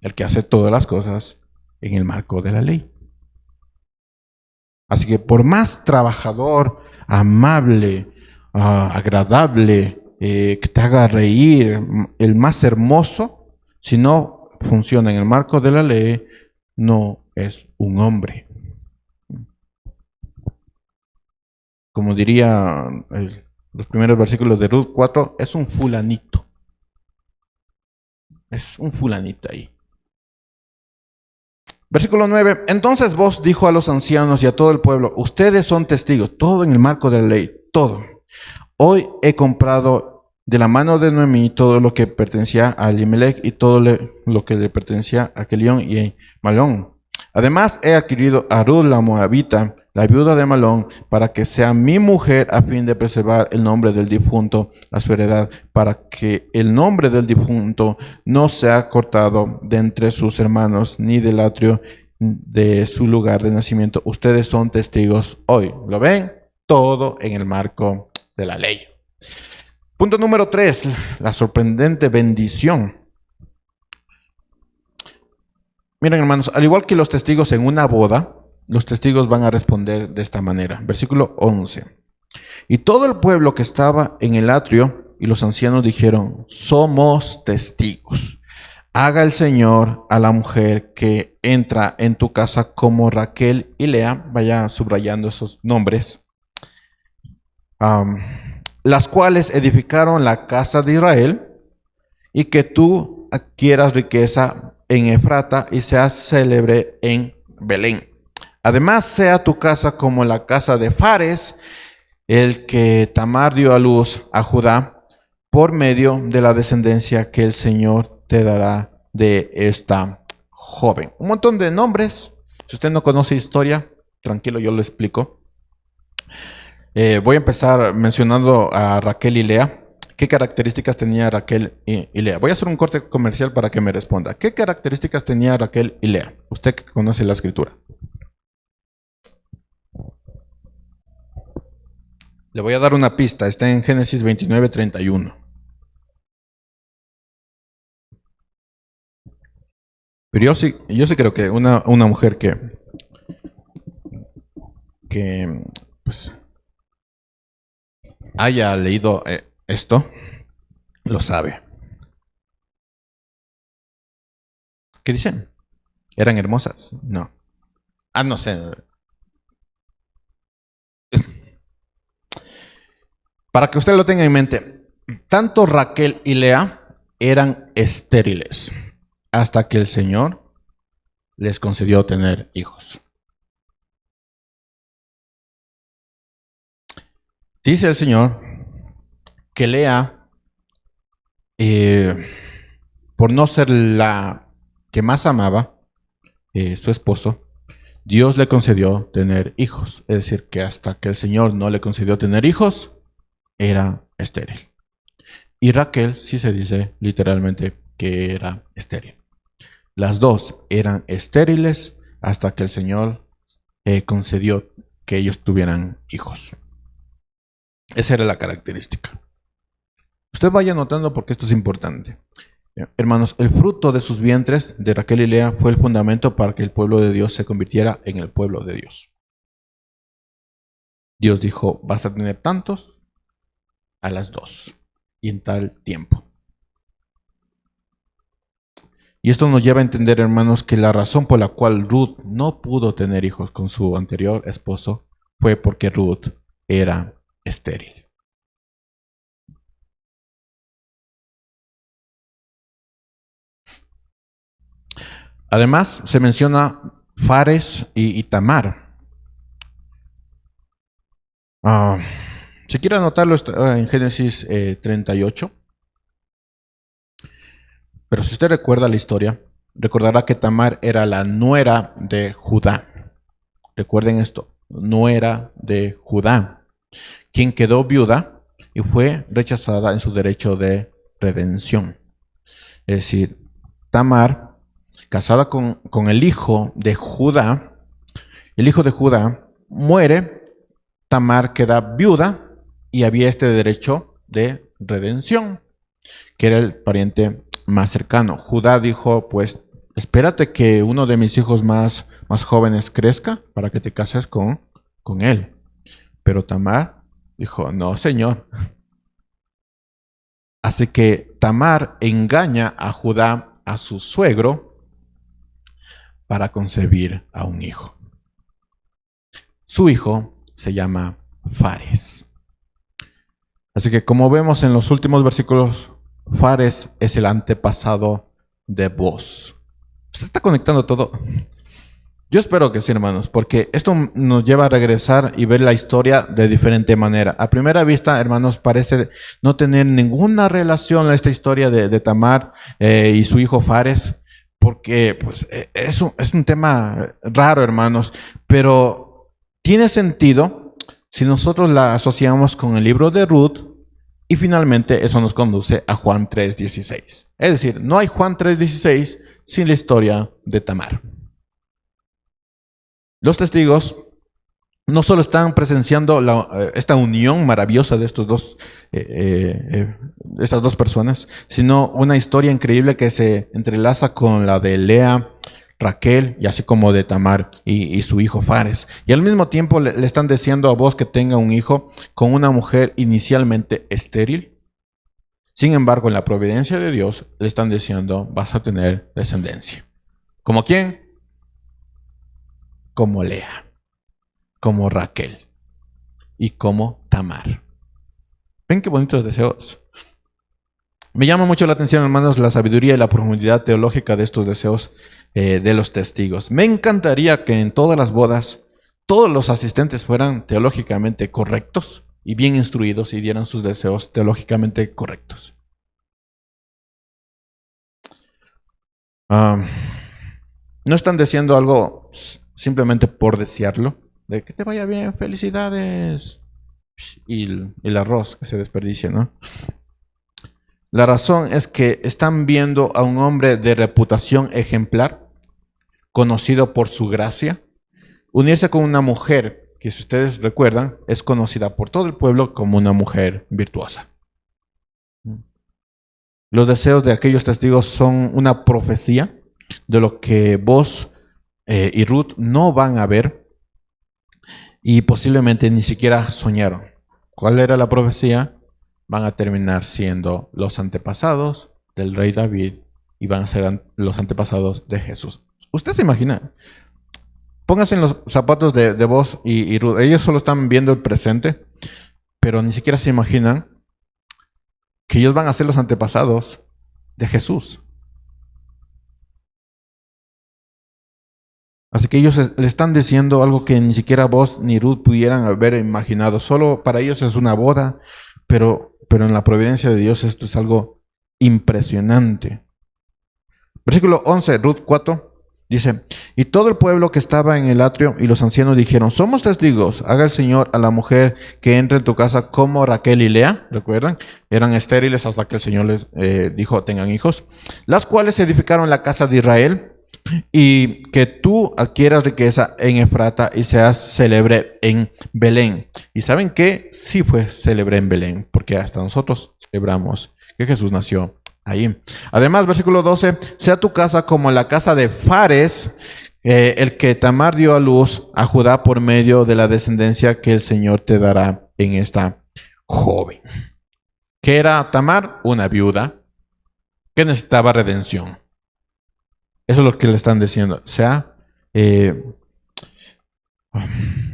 el que hace todas las cosas en el marco de la ley. Así que por más trabajador, amable, agradable, que te haga reír, el más hermoso, si no funciona en el marco de la ley, no es un hombre. Como diría los primeros versículos de Ruth 4, es un fulanito. Es un fulanito ahí. Versículo 9. Entonces vos dijo a los ancianos y a todo el pueblo, ustedes son testigos, todo en el marco de la ley, todo. Hoy he comprado de la mano de Noemí todo lo que pertenecía a Elimelech y todo lo que le pertenecía a Kelión y Malón. Además he adquirido a Ruth la Moabita, la viuda de Malón, para que sea mi mujer a fin de preservar el nombre del difunto a su heredad, para que el nombre del difunto no sea cortado de entre sus hermanos, ni del atrio de su lugar de nacimiento. Ustedes son testigos hoy. ¿Lo ven? Todo en el marco de la ley. Punto número 3, la sorprendente bendición. Miren, hermanos, al igual que los testigos en una boda, los testigos van a responder de esta manera. Versículo 11. Y todo el pueblo que estaba en el atrio y los ancianos dijeron, somos testigos. Haga el Señor a la mujer que entra en tu casa como Raquel y Lea, vaya subrayando esos nombres, las cuales edificaron la casa de Israel, y que tú adquieras riqueza en Efrata y seas célebre en Belén. Además, sea tu casa como la casa de Fares, el que Tamar dio a luz a Judá, por medio de la descendencia que el Señor te dará de esta joven. Un montón de nombres. Si usted no conoce historia, tranquilo, yo lo explico. Voy a empezar mencionando a Raquel y Lea. ¿Qué características tenía Raquel y Lea? Voy a hacer un corte comercial para que me responda. ¿Qué características tenía Raquel y Lea? Usted que conoce la escritura. Le voy a dar una pista. Está en Génesis 29:31. Pero yo sí creo que una mujer que pues haya leído esto, lo sabe. ¿Qué dicen? ¿Eran hermosas? No. No sé. Para que usted lo tenga en mente, tanto Raquel y Lea eran estériles hasta que el Señor les concedió tener hijos. Dice el Señor que Lea, por no ser la que más amaba, su esposo, Dios le concedió tener hijos. Es decir, que hasta que el Señor no le concedió tener hijos, era estéril. Y Raquel sí se dice literalmente que era estéril. Las dos eran estériles hasta que el Señor concedió que ellos tuvieran hijos. Esa era la característica. Usted vaya notando porque esto es importante. Hermanos, el fruto de sus vientres, de Raquel y Lea, fue el fundamento para que el pueblo de Dios se convirtiera en el pueblo de Dios. Dios dijo, vas a tener tantos a las dos y en tal tiempo. Y esto nos lleva a entender, hermanos, que la razón por la cual Ruth no pudo tener hijos con su anterior esposo fue porque Ruth era estéril. Además, se menciona Fares y Tamar. Si quiere anotarlo, está en Génesis 38. Pero si usted recuerda la historia, recordará que Tamar era la nuera de Judá. Recuerden esto, nuera de Judá, quien quedó viuda y fue rechazada en su derecho de redención. Es decir, Tamar, casada con el hijo de Judá muere, Tamar queda viuda y había este derecho de redención, que era el pariente más cercano. Judá dijo, pues, espérate que uno de mis hijos más jóvenes crezca para que te cases con él. Pero Tamar dijo, no, señor. Así que Tamar engaña a Judá, a su suegro, para concebir a un hijo. Su hijo se llama Fares. Así que como vemos en los últimos versículos, Fares es el antepasado de Boz. ¿Usted está conectando todo? Yo espero que sí, hermanos, porque esto nos lleva a regresar y ver la historia de diferente manera. A primera vista, hermanos, parece no tener ninguna relación a esta historia de Tamar y su hijo Fares, porque pues, es un tema raro, hermanos, pero tiene sentido si nosotros la asociamos con el libro de Ruth y finalmente eso nos conduce a Juan 3:16. Es decir, no hay Juan 3:16 sin la historia de Tamar. Los testigos no solo están presenciando esta unión maravillosa de estas dos personas, sino una historia increíble que se entrelaza con la de Lea, Raquel y así como de Tamar y su hijo Fares. Y al mismo tiempo le están deseando a Boz que tenga un hijo con una mujer inicialmente estéril. Sin embargo, en la providencia de Dios le están diciendo, vas a tener descendencia. ¿Como quién? Como Lea, como Raquel y como Tamar. ¿Ven qué bonitos deseos? Me llama mucho la atención, hermanos, la sabiduría y la profundidad teológica de estos deseos de los testigos. Me encantaría que en todas las bodas todos los asistentes fueran teológicamente correctos y bien instruidos y dieran sus deseos teológicamente correctos. No están deseando algo simplemente por desearlo, de que te vaya bien, felicidades, y el arroz que se desperdicia, ¿no? La razón es que están viendo a un hombre de reputación ejemplar, conocido por su gracia, unirse con una mujer que, si ustedes recuerdan, es conocida por todo el pueblo como una mujer virtuosa. Los deseos de aquellos testigos son una profecía de lo que Boz y Ruth no van a ver y posiblemente ni siquiera soñaron. ¿Cuál era la profecía? Van a terminar siendo los antepasados del rey David y van a ser los antepasados de Jesús. ¿Usted se imagina? Pónganse en los zapatos de Boz y Ruth. Ellos solo están viendo el presente, pero ni siquiera se imaginan que ellos van a ser los antepasados de Jesús. Así que ellos le están diciendo algo que ni siquiera Boz ni Ruth pudieran haber imaginado. Solo para ellos es una boda, pero en la providencia de Dios esto es algo impresionante. Versículo 11, Ruth 4. Dice, y todo el pueblo que estaba en el atrio y los ancianos dijeron, somos testigos, haga el Señor a la mujer que entre en tu casa como Raquel y Lea, ¿recuerdan? Eran estériles hasta que el Señor les dijo, tengan hijos, las cuales edificaron la casa de Israel, y que tú adquieras riqueza en Efrata y seas célebre en Belén. ¿Y saben qué? Sí fue célebre en Belén, porque hasta nosotros celebramos que Jesús nació ahí. Además, versículo 12, sea tu casa como la casa de Fares, el que Tamar dio a luz a Judá por medio de la descendencia que el Señor te dará en esta joven. ¿Qué era Tamar? Una viuda que necesitaba redención. Eso es lo que le están diciendo. O sea,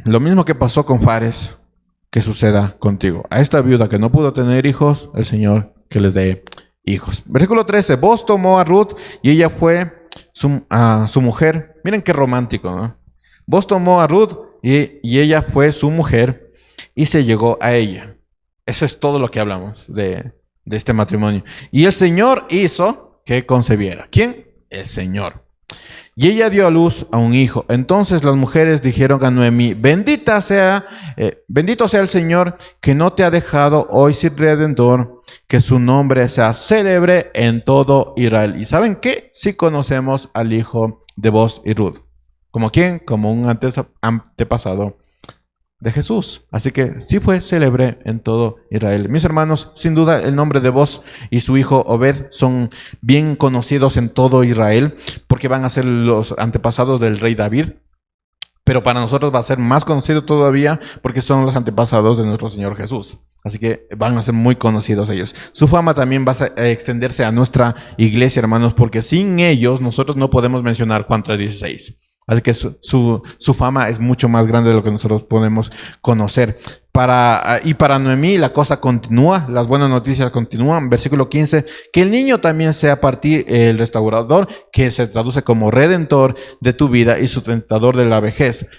lo mismo que pasó con Fares, que suceda contigo. A esta viuda que no pudo tener hijos, el Señor que les dé hijos. Versículo 13. Vos tomó a Ruth y ella fue su mujer. Miren qué romántico, ¿no? Vos tomó a Ruth y ella fue su mujer y se llegó a ella. Eso es todo lo que hablamos de este matrimonio. Y el Señor hizo que concebiera. ¿Quién? El Señor. Y ella dio a luz a un hijo. Entonces las mujeres dijeron a Noemí, bendito sea el Señor que no te ha dejado hoy sin redentor, que su nombre sea célebre en todo Israel. ¿Y saben qué? Sí conocemos al hijo de Boz y Ruth. ¿Como quién? Como un antepasado de Jesús. Así que sí fue célebre en todo Israel. Mis hermanos, sin duda el nombre de Boz y su hijo Obed son bien conocidos en todo Israel porque van a ser los antepasados del rey David. Pero para nosotros va a ser más conocido todavía porque son los antepasados de nuestro Señor Jesús. Así que van a ser muy conocidos ellos. Su fama también va a extenderse a nuestra iglesia, hermanos, porque sin ellos nosotros no podemos mencionar Juan 3:16. Así que su fama es mucho más grande de lo que nosotros podemos conocer. Y para Noemí la cosa continúa, las buenas noticias continúan. Versículo 15, que el niño también sea para ti el restaurador, que se traduce como redentor de tu vida y sustentador de la vejez,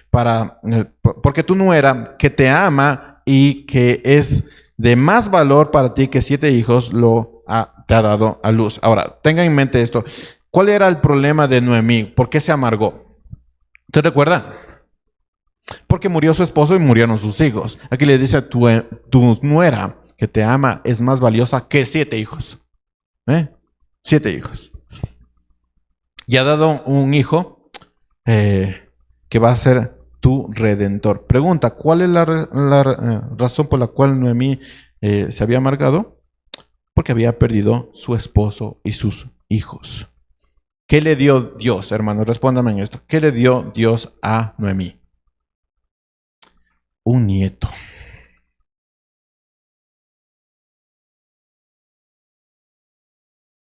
porque tu nuera, que te ama y que es de más valor para ti que 7 hijos, te ha dado a luz. Ahora, tengan en mente esto. ¿Cuál era el problema de Noemí? ¿Por qué se amargó? ¿Usted recuerda? Porque murió su esposo y murieron sus hijos. Aquí le dice, tu nuera que te ama es más valiosa que 7 hijos. 7 hijos. Y ha dado un hijo que va a ser tu redentor. Pregunta, ¿cuál es la razón por la cual Noemí se había amargado? Porque había perdido su esposo y sus hijos. ¿Qué le dio Dios, hermanos? Respóndame en esto. ¿Qué le dio Dios a Noemí? Un nieto.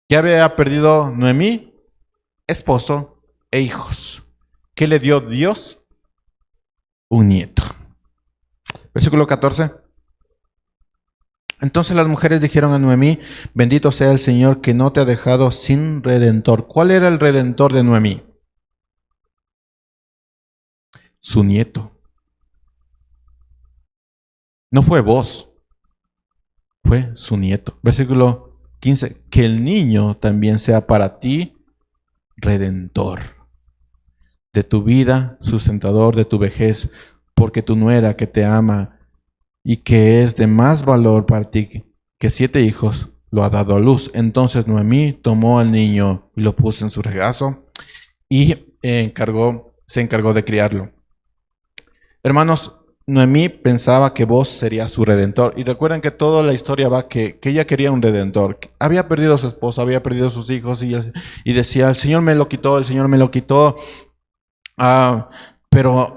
¿Qué había perdido Noemí? Esposo e hijos. ¿Qué le dio Dios? Un nieto. Versículo 14. Entonces las mujeres dijeron a Noemí, bendito sea el Señor que no te ha dejado sin redentor. ¿Cuál era el redentor de Noemí? Su nieto. No fue vos, fue su nieto. Versículo 15, que el niño también sea para ti redentor de tu vida, sustentador de tu vejez, porque tu nuera que te ama y que es de más valor para ti que 7 hijos, lo ha dado a luz. Entonces Noemí tomó al niño y lo puso en su regazo y se encargó de criarlo. Hermanos, Noemí pensaba que vos serías su redentor. Y recuerden que toda la historia va que ella quería un redentor. Había perdido a su esposo, había perdido a sus hijos y decía, el Señor me lo quitó, el Señor me lo quitó. Pero,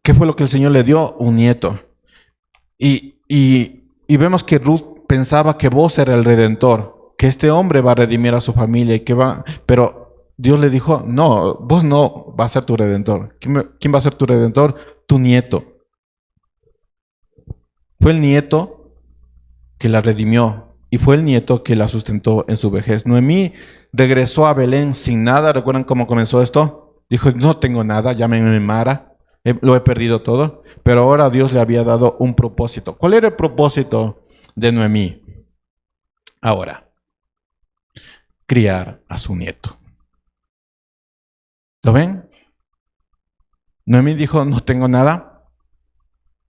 ¿qué fue lo que el Señor le dio? Un nieto. Y vemos que Ruth pensaba que vos era el redentor, que este hombre va a redimir a su familia, pero Dios le dijo, no, vos no vas a ser tu redentor. ¿Quién va a ser tu redentor? Tu nieto. Fue el nieto que la redimió y fue el nieto que la sustentó en su vejez. Noemí regresó a Belén sin nada. ¿Recuerdan cómo comenzó esto? Dijo, no tengo nada, llámenme Mara. Lo he perdido todo, pero ahora Dios le había dado un propósito. ¿Cuál era el propósito de Noemí? Ahora, criar a su nieto. ¿Lo ven? Noemí dijo, no tengo nada,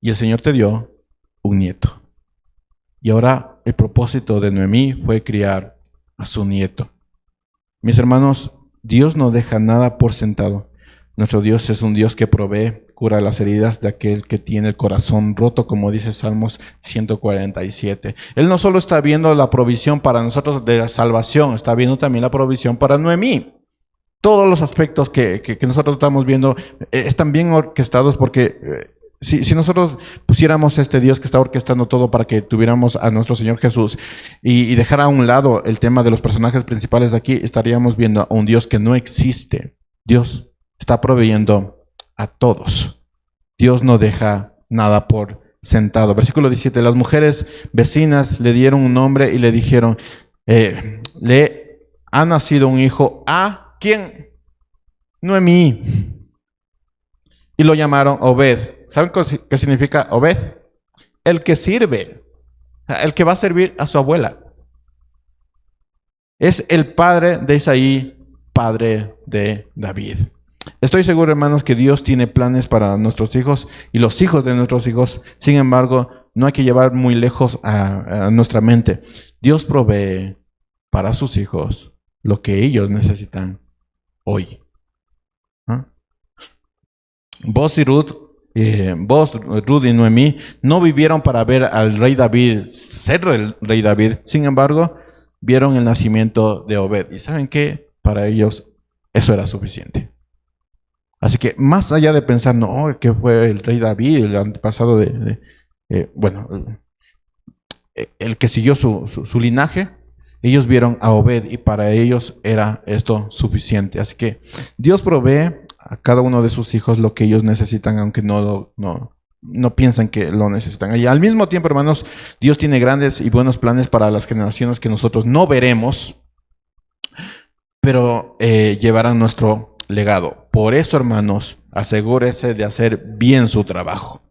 y el Señor te dio un nieto. Y ahora el propósito de Noemí fue criar a su nieto. Mis hermanos, Dios no deja nada por sentado. Nuestro Dios es un Dios que provee, cura las heridas de aquel que tiene el corazón roto, como dice Salmos 147. Él no solo está viendo la provisión para nosotros de la salvación, está viendo también la provisión para Noemí. Todos los aspectos que nosotros estamos viendo están bien orquestados porque si nosotros pusiéramos a este Dios que está orquestando todo para que tuviéramos a nuestro Señor Jesús y dejar a un lado el tema de los personajes principales de aquí, estaríamos viendo a un Dios que no existe. Dios está proveyendo a todos. Dios no deja nada por sentado. Versículo 17. Las mujeres vecinas le dieron un nombre y le dijeron, le ha nacido un hijo a ¿quién? Noemí. Y lo llamaron Obed. ¿Saben qué significa Obed? El que sirve. El que va a servir a su abuela. Es el padre de Isaí, padre de David. Estoy seguro, hermanos, que Dios tiene planes para nuestros hijos y los hijos de nuestros hijos. Sin embargo, no hay que llevar muy lejos a nuestra mente. Dios provee para sus hijos lo que ellos necesitan hoy. ¿Ah? Vos, Ruth y Noemí no vivieron para ver al rey David, ser el rey David. Sin embargo, vieron el nacimiento de Obed. ¿Y saben qué? Para ellos eso era suficiente. Así que más allá de pensar, no, que fue el rey David, el antepasado el que siguió su linaje, ellos vieron a Obed y para ellos era esto suficiente. Así que Dios provee a cada uno de sus hijos lo que ellos necesitan, aunque no piensan que lo necesitan. Y al mismo tiempo, hermanos, Dios tiene grandes y buenos planes para las generaciones que nosotros no veremos, pero llevarán nuestro legado. Por eso, hermanos, asegúrese de hacer bien su trabajo.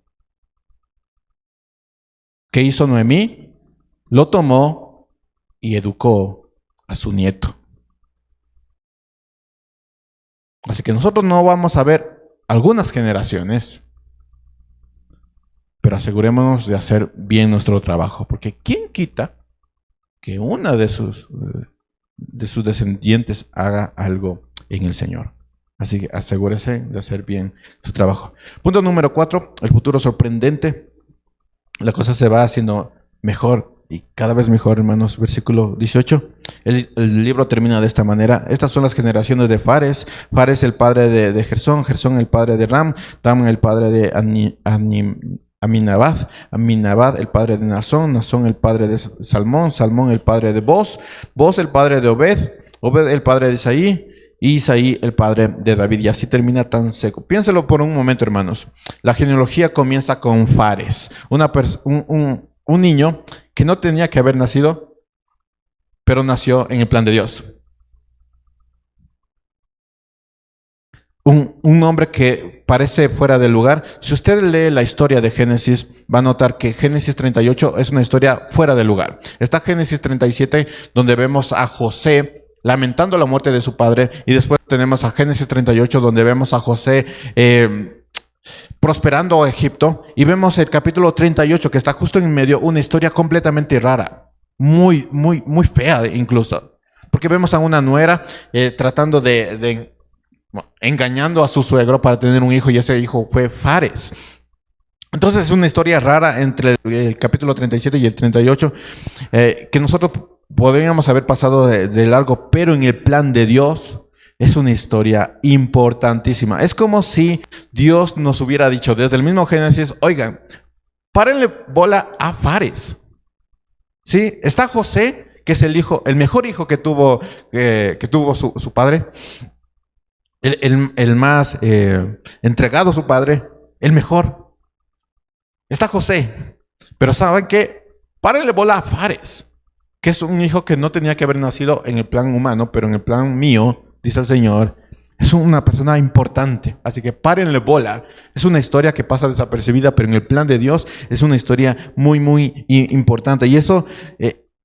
¿Qué hizo Noemí? Lo tomó y educó a su nieto. Así que nosotros no vamos a ver algunas generaciones, pero asegurémonos de hacer bien nuestro trabajo, porque ¿quién quita que una de sus descendientes haga algo en el Señor? Así que asegúrese de hacer bien su trabajo. Punto número 4, el futuro sorprendente. La cosa se va haciendo mejor y cada vez mejor, hermanos. Versículo 18. El libro termina de esta manera. Estas son las generaciones de Fares. Fares el padre de Gersón. Gersón el padre de Ram. Ram el padre de Aminabad. Aminabad el padre de Nazón. Nazón el padre de Salmón. Salmón el padre de Boz. Boz el padre de Obed. Obed el padre de Isaí. Y Isaí el padre de David. Y así termina tan seco. Piénselo por un momento, hermanos. La genealogía comienza con Fares. Un niño que no tenía que haber nacido, pero nació en el plan de Dios. Un hombre que parece fuera de lugar. Si usted lee la historia de Génesis, va a notar que Génesis 38 es una historia fuera de lugar. Está Génesis 37, donde vemos a José lamentando la muerte de su padre, y después tenemos a Génesis 38, donde vemos a José prosperando a Egipto, y vemos el capítulo 38, que está justo en medio, una historia completamente rara, muy fea incluso, porque vemos a una nuera tratando engañando a su suegro para tener un hijo, y ese hijo fue Fares. Entonces es una historia rara entre el capítulo 37 y el 38, que nosotros podríamos haber pasado de largo, pero en el plan de Dios es una historia importantísima. Es como si Dios nos hubiera dicho desde el mismo Génesis, oigan, párenle bola a Fares. ¿Sí? Está José, que es el mejor hijo que tuvo su padre, el más entregado a su padre, el mejor. Está José, pero ¿saben qué? Párenle bola a Fares, que es un hijo que no tenía que haber nacido en el plan humano, pero en el plan mío, dice el Señor, es una persona importante. Así que párenle bola. Es una historia que pasa desapercibida, pero en el plan de Dios es una historia muy importante. Y eso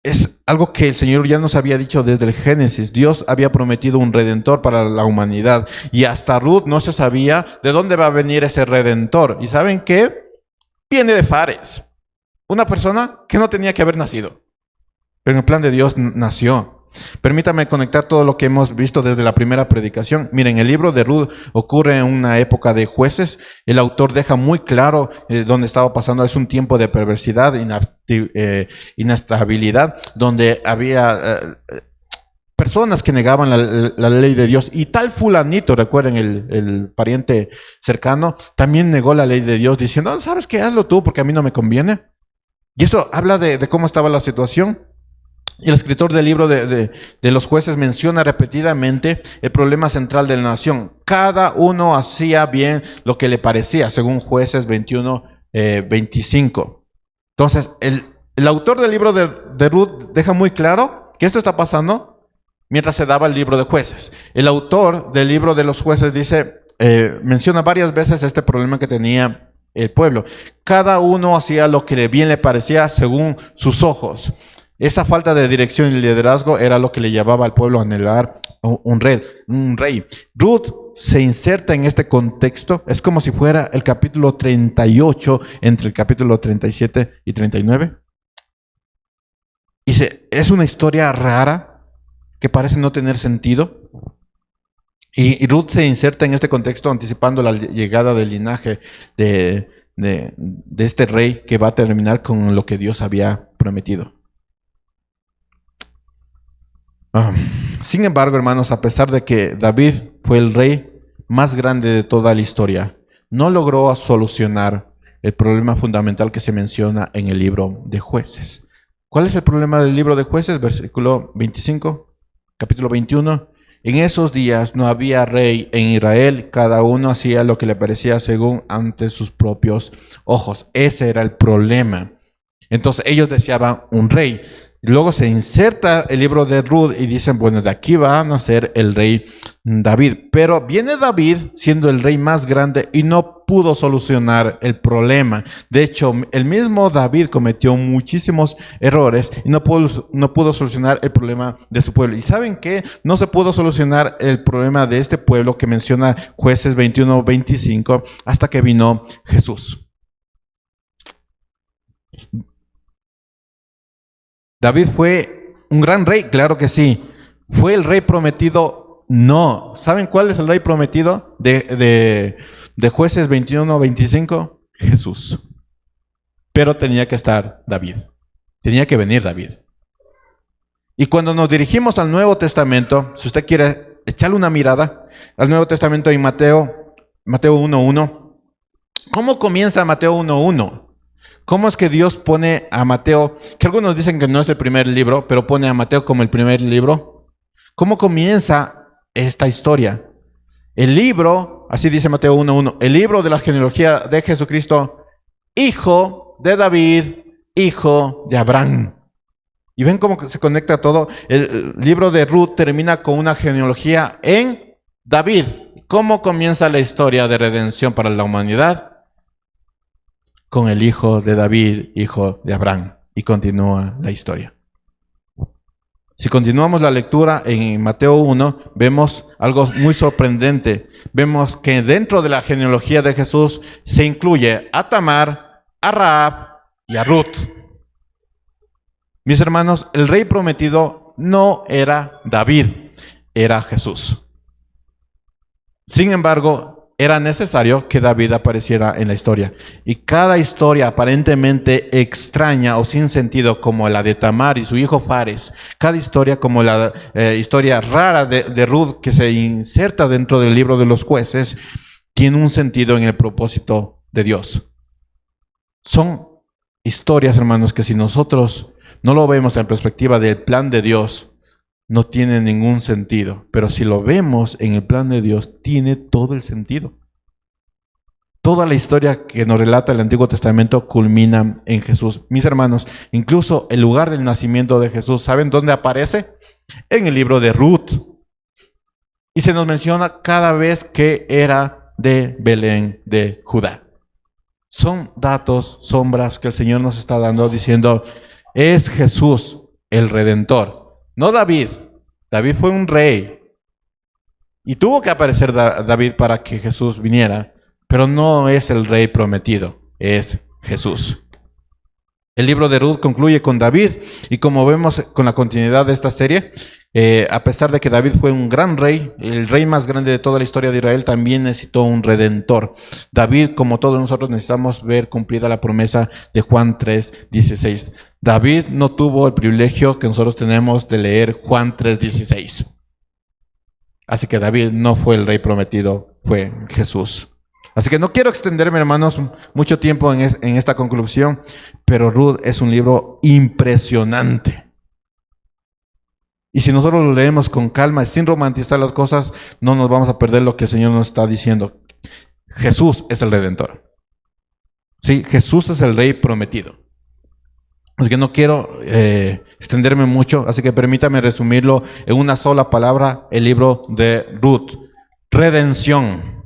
es algo que el Señor ya nos había dicho desde el Génesis. Dios había prometido un redentor para la humanidad. Y hasta Ruth no se sabía de dónde va a venir ese redentor. ¿Y saben qué? Viene de Fares. Una persona que no tenía que haber nacido. Pero en el plan de Dios nació. Permítame conectar todo lo que hemos visto desde la primera predicación. Miren, el libro de Ruth ocurre en una época de jueces. El autor deja muy claro dónde estaba pasando. Es un tiempo de perversidad, inestabilidad, donde había personas que negaban la ley de Dios. Y tal fulanito, recuerden, el pariente cercano, también negó la ley de Dios diciendo, ¿sabes qué? Hazlo tú porque a mí no me conviene. Y eso habla de cómo estaba la situación. Y el escritor del libro de los jueces menciona repetidamente el problema central de la nación. Cada uno hacía bien lo que le parecía, según Jueces 21, 25. Entonces, el autor del libro de Ruth deja muy claro que esto está pasando mientras se daba el libro de Jueces. El autor del libro de los jueces dice, menciona varias veces este problema que tenía el pueblo. Cada uno hacía lo que bien le parecía según sus ojos. Esa falta de dirección y liderazgo era lo que le llevaba al pueblo a anhelar un rey. Ruth se inserta en este contexto. Es como si fuera el capítulo 38 entre el capítulo 37 y 39. Es una historia rara que parece no tener sentido. Y Ruth se inserta en este contexto anticipando la llegada del linaje de este rey que va a terminar con lo que Dios había prometido. Sin embargo, hermanos, a pesar de que David fue el rey más grande de toda la historia, no logró solucionar el problema fundamental que se menciona en el libro de Jueces. ¿Cuál es el problema del libro de Jueces? Versículo 25, capítulo 21. En esos días no había rey en Israel, cada uno hacía lo que le parecía según ante sus propios ojos. Ese era el problema. Entonces ellos deseaban un rey. Luego se inserta el libro de Ruth y dicen, bueno, de aquí va a nacer el rey David. Pero viene David siendo el rey más grande y no pudo solucionar el problema. De hecho, el mismo David cometió muchísimos errores y no pudo solucionar el problema de su pueblo. ¿Y saben qué? No se pudo solucionar el problema de este pueblo que menciona Jueces 21, 25 hasta que vino Jesús. ¿David fue un gran rey? Claro que sí. ¿Fue el rey prometido? No. ¿Saben cuál es el rey prometido de Jueces 21, 25? Jesús. Pero tenía que estar David. Tenía que venir David. Y cuando nos dirigimos al Nuevo Testamento, si usted quiere echarle una mirada al Nuevo Testamento en Mateo 1:1, ¿cómo comienza Mateo 1:1? ¿Cómo es que Dios pone a Mateo, que algunos dicen que no es el primer libro, pero pone a Mateo como el primer libro? ¿Cómo comienza esta historia? El libro, así dice Mateo 1:1, el libro de la genealogía de Jesucristo, hijo de David, hijo de Abraham. ¿Y ven cómo se conecta todo? El libro de Ruth termina con una genealogía en David. ¿Cómo comienza la historia de redención para la humanidad? Con el hijo de David, hijo de Abraham. Y continúa la historia. Si continuamos la lectura en Mateo 1, vemos algo muy sorprendente. Vemos que dentro de la genealogía de Jesús se incluye a Tamar, a Rahab y a Ruth. Mis hermanos, el rey prometido no era David, era Jesús. Sin embargo, era necesario que David apareciera en la historia. Y cada historia aparentemente extraña o sin sentido, como la de Tamar y su hijo Fares, cada historia como la historia rara de Ruth que se inserta dentro del libro de los jueces, tiene un sentido en el propósito de Dios. Son historias, hermanos, que si nosotros no lo vemos en perspectiva del plan de Dios, no tiene ningún sentido. Pero si lo vemos en el plan de Dios, tiene todo el sentido. Toda la historia que nos relata el Antiguo Testamento culmina en Jesús. Mis hermanos, incluso el lugar del nacimiento de Jesús, ¿saben dónde aparece? En el libro de Ruth. Y se nos menciona cada vez que era de Belén de Judá. Son datos, sombras que el Señor nos está dando diciendo, es Jesús. el Redentor. No David. David fue un rey. Y tuvo que aparecer David para que Jesús viniera. Pero no es el rey prometido, es Jesús. El libro de Ruth concluye con David. Y como vemos con la continuidad de esta serie, a pesar de que David fue un gran rey, el rey más grande de toda la historia de Israel, también necesitó un redentor. David, como todos nosotros, necesitamos ver cumplida la promesa de Juan 3:16. David no tuvo el privilegio que nosotros tenemos de leer Juan 3:16. Así que David no fue el rey prometido, fue Jesús. Así que no quiero extenderme, hermanos, mucho tiempo en esta conclusión, pero Ruth es un libro impresionante. Y si nosotros lo leemos con calma y sin romantizar las cosas, no nos vamos a perder lo que el Señor nos está diciendo. Jesús es el Redentor. Sí, Jesús es el Rey prometido. Así que no quiero extenderme mucho, así que permítame resumirlo en una sola palabra, el libro de Ruth. Redención.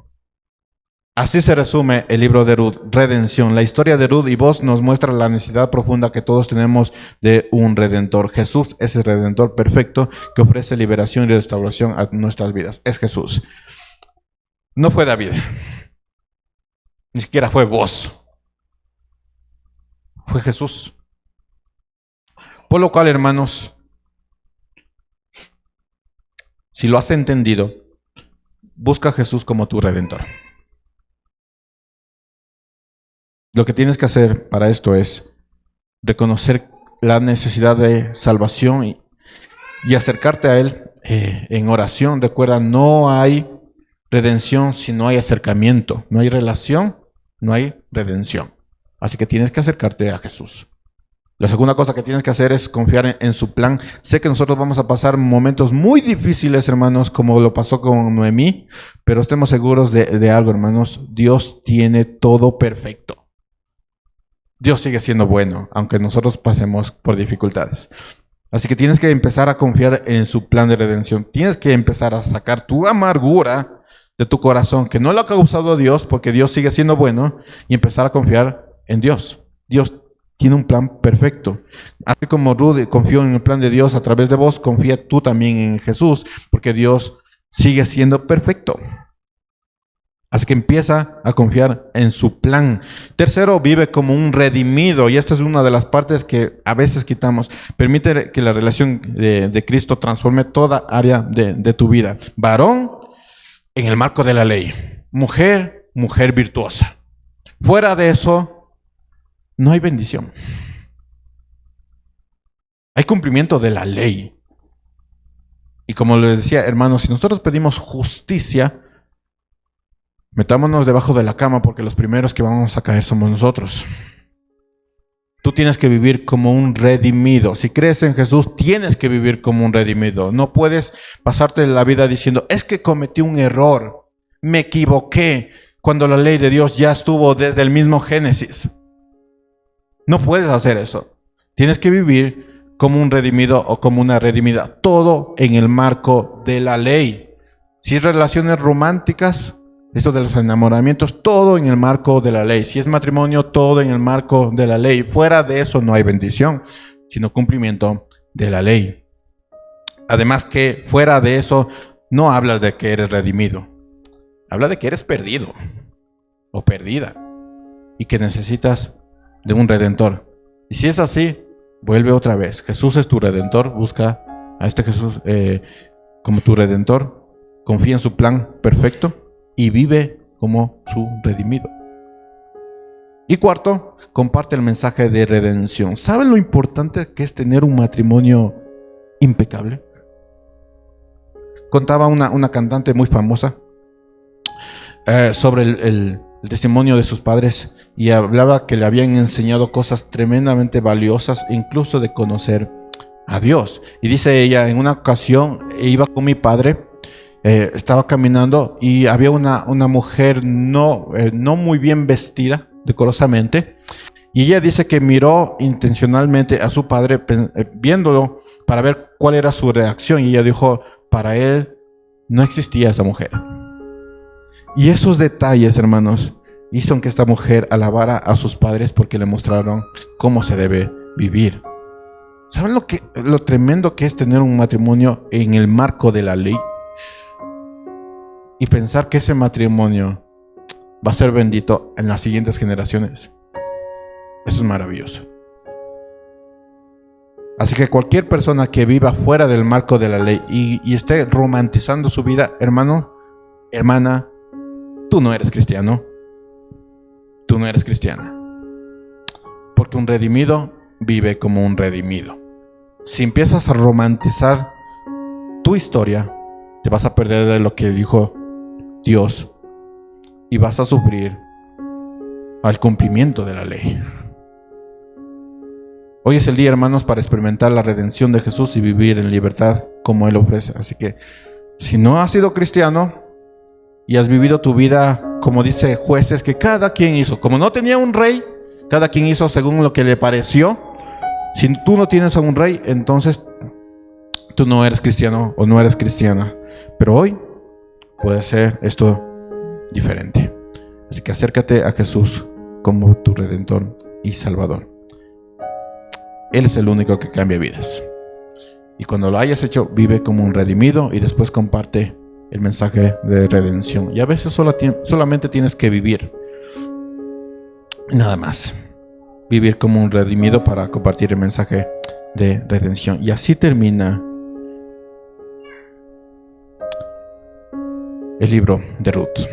Así se resume el libro de Ruth, redención. La historia de Ruth y Boz nos muestra la necesidad profunda que todos tenemos de un redentor. Jesús es el redentor perfecto que ofrece liberación y restauración a nuestras vidas. Es Jesús. No fue David. Ni siquiera fue Boz. Fue Jesús. Por lo cual, hermanos, si lo has entendido, busca a Jesús como tu redentor. Lo que tienes que hacer para esto es reconocer la necesidad de salvación y acercarte a Él en oración. Recuerda, no hay redención si no hay acercamiento. No hay relación, no hay redención. Así que tienes que acercarte a Jesús. La segunda cosa que tienes que hacer es confiar en su plan. Sé que nosotros vamos a pasar momentos muy difíciles, hermanos, como lo pasó con Noemí, pero estemos seguros de algo, hermanos. Dios tiene todo perfecto. Dios sigue siendo bueno, aunque nosotros pasemos por dificultades. Así que tienes que empezar a confiar en su plan de redención. Tienes que empezar a sacar tu amargura de tu corazón, que no lo ha causado Dios, porque Dios sigue siendo bueno, y empezar a confiar en Dios. Dios tiene un plan perfecto. Así como Ruth confió en el plan de Dios a través de vos, confía tú también en Jesús, porque Dios sigue siendo perfecto. Así que empieza a confiar en su plan. Tercero, vive como un redimido. Y esta es una de las partes que a veces quitamos. Permite que la relación de Cristo transforme toda área de tu vida. Varón, en el marco de la ley. Mujer, mujer virtuosa. Fuera de eso, no hay bendición. Hay cumplimiento de la ley. Y como les decía, hermanos, si nosotros pedimos justicia, metámonos debajo de la cama, porque los primeros que vamos a caer somos nosotros. Tú tienes que vivir como un redimido. Si crees en Jesús, tienes que vivir como un redimido. No puedes pasarte la vida diciendo, es que cometí un error, me equivoqué, cuando la ley de Dios ya estuvo desde el mismo Génesis. No puedes hacer eso. Tienes que vivir como un redimido o como una redimida. Todo en el marco de la ley. Si es relaciones románticas, esto de los enamoramientos, todo en el marco de la ley. Si es matrimonio, todo en el marco de la ley. Fuera de eso no hay bendición, sino cumplimiento de la ley. Además que fuera de eso no hablas de que eres redimido. Habla de que eres perdido o perdida y que necesitas de un redentor. Y si es así, vuelve otra vez. Jesús es tu redentor. Busca a este Jesús como tu redentor. Confía en su plan perfecto y vive como su redimido. Y cuarto, comparte el mensaje de redención. ¿Saben lo importante que es tener un matrimonio impecable? Contaba una cantante muy famosa sobre el testimonio de sus padres, y hablaba que le habían enseñado cosas tremendamente valiosas, incluso de conocer a Dios. Y dice ella, en una ocasión iba con mi padre, estaba caminando y había una mujer no muy bien vestida, decorosamente, y ella dice que miró intencionalmente a su padre viéndolo para ver cuál era su reacción, y ella dijo, para él no existía esa mujer. Y esos detalles, hermanos, hizo que esta mujer alabara a sus padres porque le mostraron cómo se debe vivir. ¿Saben lo tremendo que es tener un matrimonio en el marco de la ley? Y pensar que ese matrimonio va a ser bendito en las siguientes generaciones. Eso es maravilloso. Así que cualquier persona que viva fuera del marco de la ley y esté romantizando su vida, hermano, hermana, tú no eres cristiano. Tú no eres cristiana. Porque un redimido vive como un redimido. Si empiezas a romantizar tu historia, te vas a perder de lo que dijo Dios y vas a sufrir al cumplimiento de la ley. Hoy es el día, hermanos, para experimentar la redención de Jesús y vivir en libertad como Él ofrece. Así que, si no has sido cristiano y has vivido tu vida, como dice Jueces, que cada quien hizo, como no tenía un rey, cada quien hizo según lo que le pareció. Si tú no tienes a un rey, entonces tú no eres cristiano o no eres cristiana. Pero hoy puede ser esto diferente. Así que acércate a Jesús como tu Redentor y Salvador. Él es el único que cambia vidas. Y cuando lo hayas hecho, vive como un redimido y después comparte el mensaje de redención. Y a veces solamente tienes que vivir. Nada más. Vivir como un redimido para compartir el mensaje de redención. Y así termina el libro de Ruth.